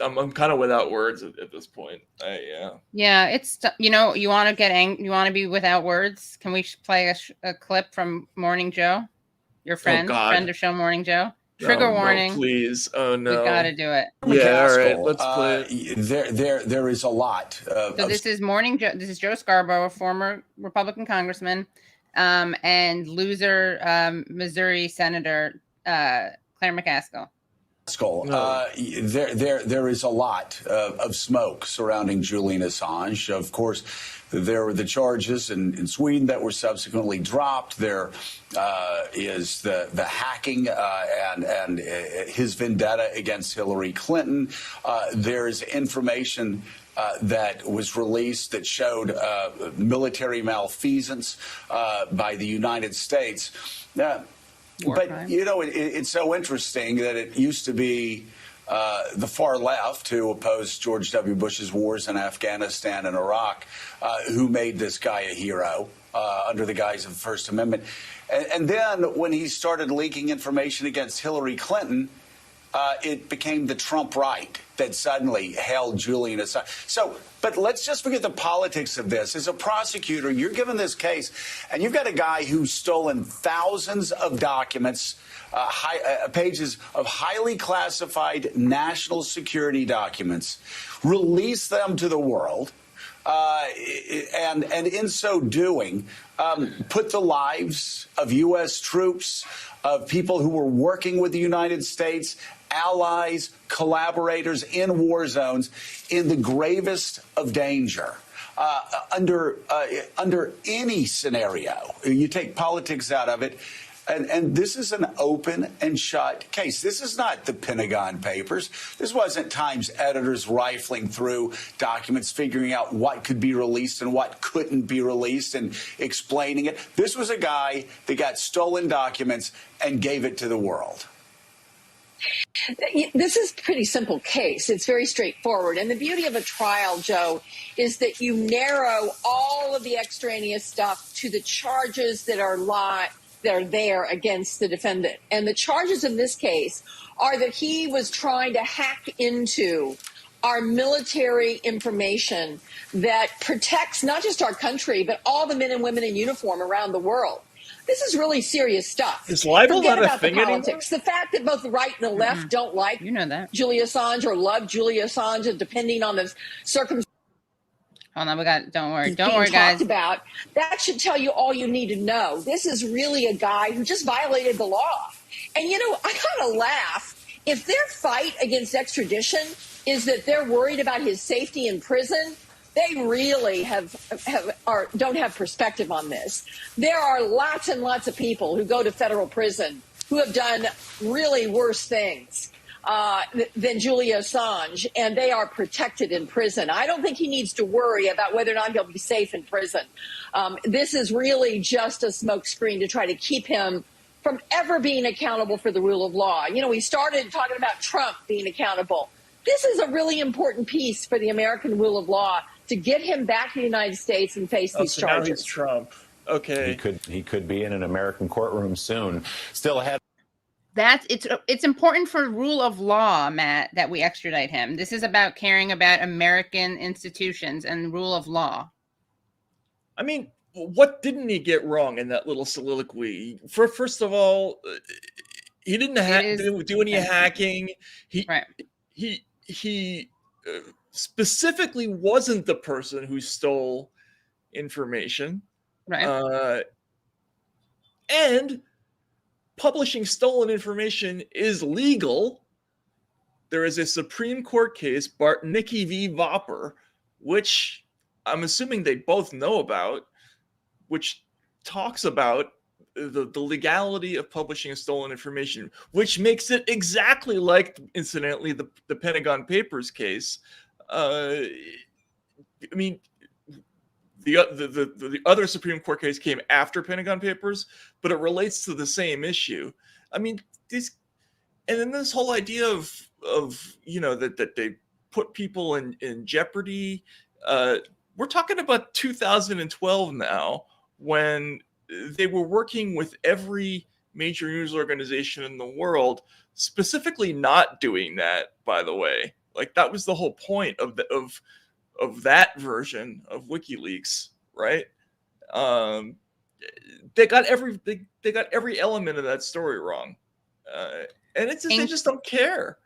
I'm kind of without words at this point. Yeah, it's, you know, you want to be without words. Can we play a clip from Morning Joe, your friend of show Morning Joe? Trigger warning, no, please. Oh no, we got to do it. Yeah, all right, let's play it. There is a lot. So this is Morning Joe. This is Joe Scarborough, a former Republican congressman, and loser Missouri Senator Claire McCaskill. There is a lot of smoke surrounding Julian Assange. Of course, there were the charges in Sweden that were subsequently dropped. There is the hacking and his vendetta against Hillary Clinton. There's information that was released that showed military malfeasance by the United States. But, you know, it's so interesting that it used to be the far left who opposed George W. Bush's wars in Afghanistan and Iraq who made this guy a hero under the guise of the First Amendment. And then when he started leaking information against Hillary Clinton, it became the Trump right that suddenly held Julian Assange. So, but let's just forget the politics of this. As a prosecutor, you're given this case, and you've got a guy who's stolen thousands of documents, pages of highly classified national security documents, released them to the world, and in so doing, put the lives of U.S. troops, of people who were working with the United States, allies, collaborators in war zones, in the gravest of danger. Under any scenario, you take politics out of it, and this is an open and shut case. This is not the Pentagon Papers. This wasn't Times editors rifling through documents, figuring out what could be released and what couldn't be released and explaining it. This was a guy that got stolen documents and gave it to the world. This is a pretty simple case. It's very straightforward. And the beauty of a trial, Joe, is that you narrow all of the extraneous stuff to the charges that are there against the defendant. And the charges in this case are that he was trying to hack into our military information that protects not just our country, but all the men and women in uniform around the world. This is really serious stuff. Is libel Forget not a about thing the politics. The fact that both the right and the left don't like You know that. Julian Assange or love Julian Assange, depending on the circumstances. Hold on, don't worry, Talked guys. about, that should tell you all you need to know. This is really a guy who just violated the law. And, you know, I kind of laugh. If their fight against extradition is that they're worried about his safety in prison, they really don't have perspective on this. There are lots and lots of people who go to federal prison who have done really worse things than Julian Assange, and they are protected in prison. I don't think he needs to worry about whether or not he'll be safe in prison. This is really just a smokescreen to try to keep him from ever being accountable for the rule of law. You know, we started talking about Trump being accountable. This is a really important piece for the American rule of law to get him back to the United States and face these charges. Now he's Trump. Okay. He could be in an American courtroom soon. Still ahead. It's important for rule of law, Matt, that we extradite him. This is about caring about American institutions and rule of law. I mean, what didn't he get wrong in that little soliloquy? First of all, he didn't do any hacking. He specifically wasn't the person who stole information. Right. And publishing stolen information is legal. There is a Supreme Court case, Bartnicki v. Vopper, which I'm assuming they both know about, which talks about the legality of publishing stolen information, which makes it exactly like, incidentally, the Pentagon Papers case. I mean, the other Supreme Court case came after Pentagon Papers, but it relates to the same issue. I mean, and then this whole idea of you know that they put people in jeopardy. We're talking about 2012 now, when they were working with every major news organization in the world, specifically not doing that, by the way. Like, that was the whole point of that version of WikiLeaks, right? They got every element of that story wrong, and they just don't care,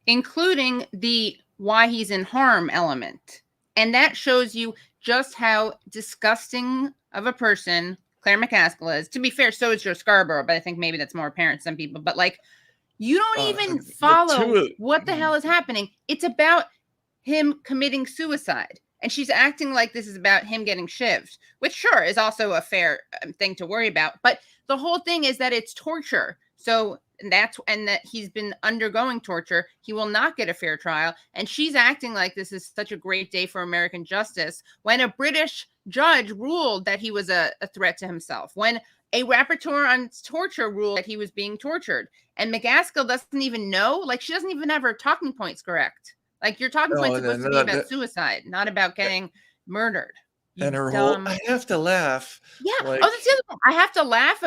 including the why he's in harm element, and that shows you just how disgusting of a person Claire McCaskill is. To be fair, so is Joe Scarborough, but I think maybe that's more apparent to some people. But like, you don't even follow what the hell is happening. It's about him committing suicide, and she's acting like this is about him getting shivved, which sure is also a fair thing to worry about. But the whole thing is that it's torture. So that he's been undergoing torture. He will not get a fair trial. And she's acting like this is such a great day for American justice, when a British judge ruled that he was a threat to himself, when a rapporteur on torture ruled that he was being tortured. And McCaskill doesn't even know, like, she doesn't even have her talking points correct. Like, your talking point's supposed to be about suicide, not about getting murdered. And her whole, I have to laugh. Yeah. Like, that's the other one. I have to laugh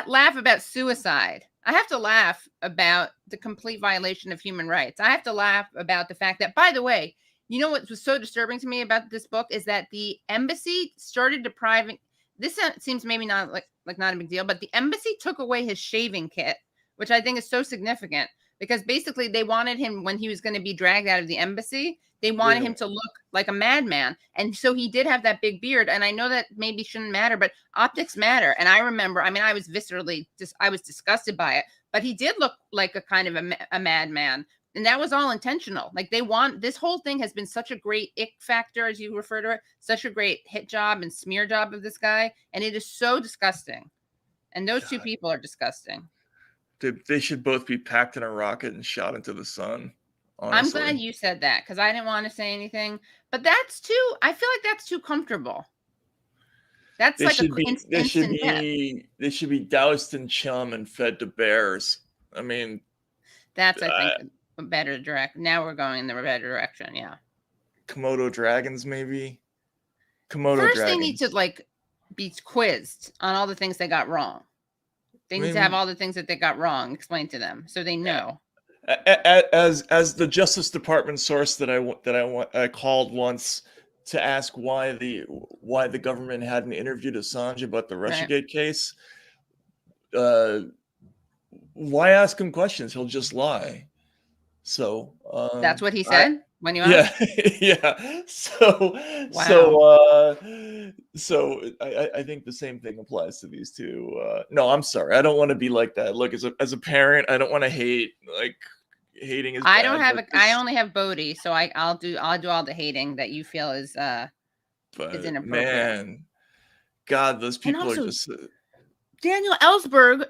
laugh about suicide. I have to laugh about the complete violation of human rights. I have to laugh about the fact that, by the way, you know what was so disturbing to me about this book is that the embassy started depriving. This seems maybe not like not a big deal, but the embassy took away his shaving kit, which I think is so significant, because basically they wanted him, when he was going to be dragged out of the embassy, they wanted him to look like a madman. And so he did have that big beard. And I know that maybe shouldn't matter, but optics matter. And I remember, I mean, I was viscerally, I was disgusted by it, but he did look like a kind of a madman. And that was all intentional. Like, this whole thing has been such a great ick factor, as you refer to it, such a great hit job and smear job of this guy. And it is so disgusting. And those two people are disgusting. They should both be packed in a rocket and shot into the sun. Honestly. I'm glad you said that, because I didn't want to say anything. But I feel like that's too comfortable. That's like instant death. They should be doused in chum and fed to bears. I mean, that's, I think, a better direction. Now we're going in the better direction. Yeah. Komodo dragons, maybe. First, they need to be quizzed on all the things they got wrong. They need to have all the things that they got wrong explained to them, so they know. as the Justice Department source that I called once to ask why the government hadn't interviewed Assange about the Russiagate case. Why ask him questions? He'll just lie. So That's what he said when you yeah, asked? yeah. So Wow. so I think the same thing applies to these two. No, I'm sorry. I don't want to be like that. Look, as a parent, I don't want to hate. Like, hating is I bad, don't have but I only have Bodhi, so I'll do all the hating that you feel is inappropriate. man, God, those people also, are just Daniel Ellsberg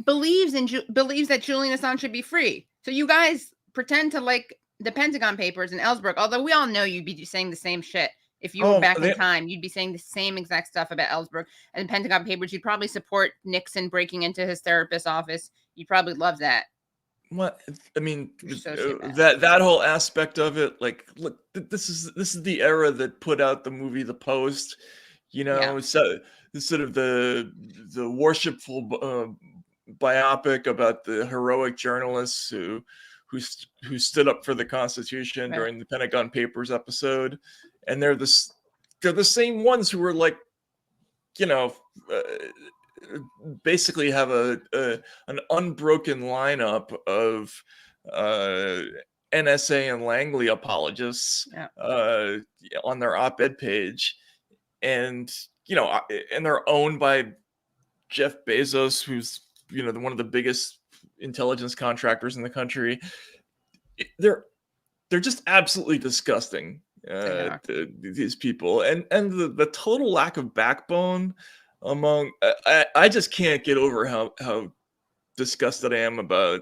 believes that Julian Assange should be free. So you guys pretend to like the Pentagon Papers and Ellsberg, although we all know you'd be saying the same shit. If you were back in time, you'd be saying the same exact stuff about Ellsberg and Pentagon Papers. You'd probably support Nixon breaking into his therapist's office. You'd probably love that. what I mean, Sociopath. that whole aspect of it, like, look, this is the era that put out the movie The Post, Yeah. so sort of the worshipful biopic about the heroic journalists who stood up for the Constitution Right. during the Pentagon Papers episode, and they're the same ones who were like, basically have an unbroken lineup of NSA and Langley apologists on their op-ed page, and and they're owned by Jeff Bezos, who's one of the biggest intelligence contractors in the country. They're just absolutely disgusting, these people, and the total lack of backbone among. I just can't get over how disgusted I am about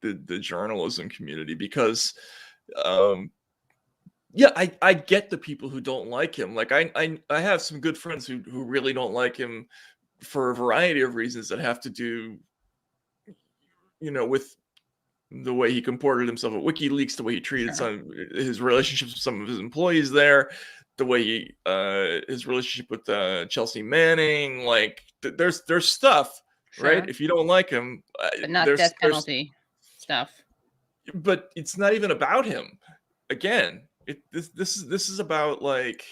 the journalism community, because I get the people who don't like him. Like, I have some good friends who really don't like him for a variety of reasons that have to do with the way he comported himself at WikiLeaks, the way he treated his relationships with some of his employees there, the way his relationship with Chelsea Manning. Like, there's stuff, right? If you don't like him, but not death penalty stuff. But it's not even about him. Again, this is about, like,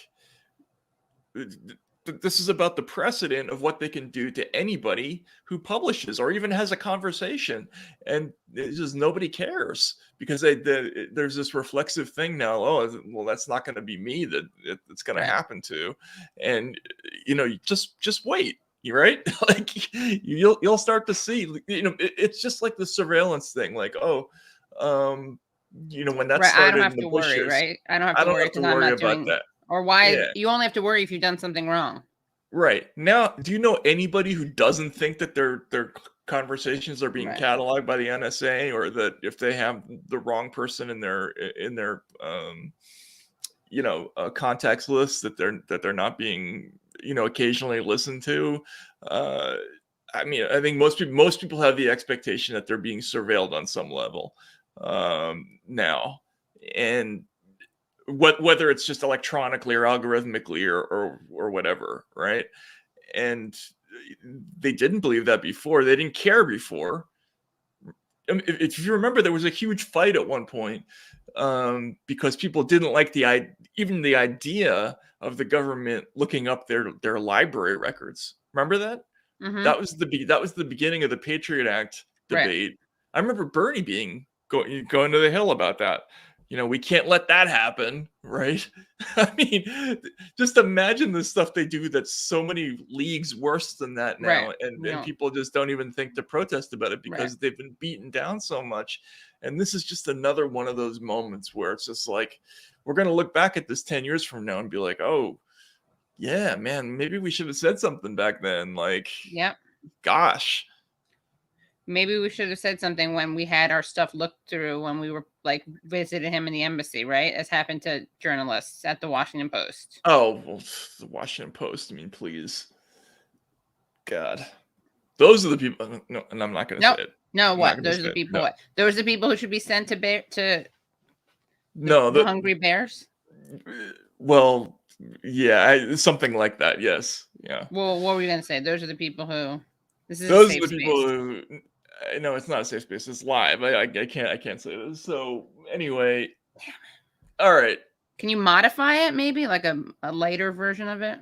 this is about the precedent of what they can do to anybody who publishes or even has a conversation, and it's just nobody cares, because there's this reflexive thing now. Oh, well, that's not going to be me that it's going to happen to, and you just wait. You're right. Like, you'll start to see. It's just like the surveillance thing. Like, when that started, I don't have to worry, right? I don't have to worry about that. Or why you only have to worry if you've done something wrong. Right. Now, do you know anybody who doesn't think that their conversations are being cataloged by the NSA, or that if they have the wrong person in their contacts list, that they're not being occasionally listened to? I mean, I think most people have the expectation that they're being surveilled on some level now, and whether it's just electronically or algorithmically or whatever, right? And they didn't believe that before. They didn't care before. I mean, if you remember, there was a huge fight at one point because people didn't like even the idea of the government looking up their library records. Remember that? Mm-hmm. That was the beginning of the Patriot Act debate. Right. I remember Bernie going to the Hill about that. We can't let that happen, right? I mean, just imagine the stuff they do that's so many leagues worse than that now. And people just don't even think to protest about it because they've been beaten down so much. And this is just another one of those moments where it's just like, we're going to look back at this 10 years from now and be like, oh, yeah, man, maybe we should have said something back then. Like, gosh. Maybe we should have said something when we had our stuff looked through, when we were like visited him in the embassy, right? As happened to journalists at the Washington Post. Oh, well, the Washington Post. I mean, please. God. Those are the people. No, and I'm not going to say it. No, what? Those are the people. What? Those are the people who should be sent to the hungry bears? Well, yeah, something like that. Yes. Yeah. Well, what were we going to say? Those are the people who. Those are the people who. No, it's not a safe space. It's live. I can't say this. So anyway, all right. Can you modify it? Maybe like a lighter version of it.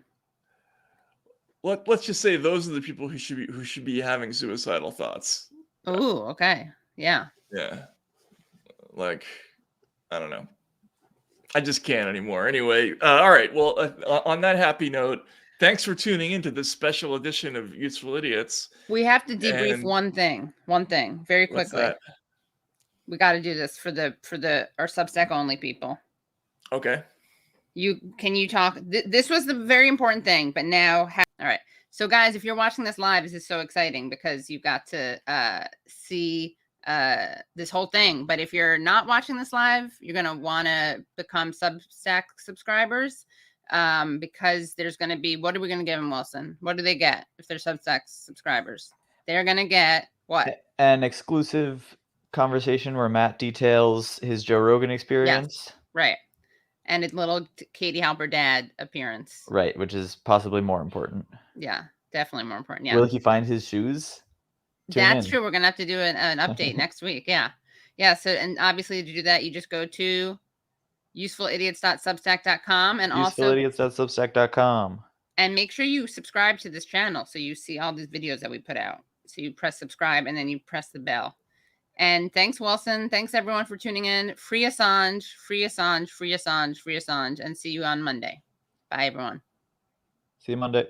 Let's just say those are the people who should be having suicidal thoughts. Oh, okay. Yeah. Yeah. Like, I don't know. I just can't anymore. Anyway, all right. Well, on that happy note, thanks for tuning into this special edition of Useful Idiots. We have to debrief And one thing very what's quickly. that? We got to do this for our Substack only people. Okay. Can you talk? This was the very important thing, but now, all right. So guys, if you're watching this live, this is so exciting because you got to see this whole thing. But if you're not watching this live, you're going to want to become Substack subscribers because there's going to be, what are we going to give them, Wilson? What do they get if they're Substack subscribers? They're going to get what? An exclusive conversation where Matt details his Joe Rogan experience. Yes, right. And a little Katie Halper dad appearance. Right, which is possibly more important. Yeah, definitely more important. Yeah. Will he find his shoes? That's true. We're going to have to do an update next week. Yeah. Yeah. So, and obviously to do that, you just go to usefulidiots.substack.com and also usefulidiots.substack.com. And make sure you subscribe to this channel so you see all these videos that we put out. So you press subscribe and then you press the bell. And thanks, Wilson. Thanks, everyone, for tuning in. Free Assange, free Assange, free Assange, free Assange. And see you on Monday. Bye, everyone. See you Monday.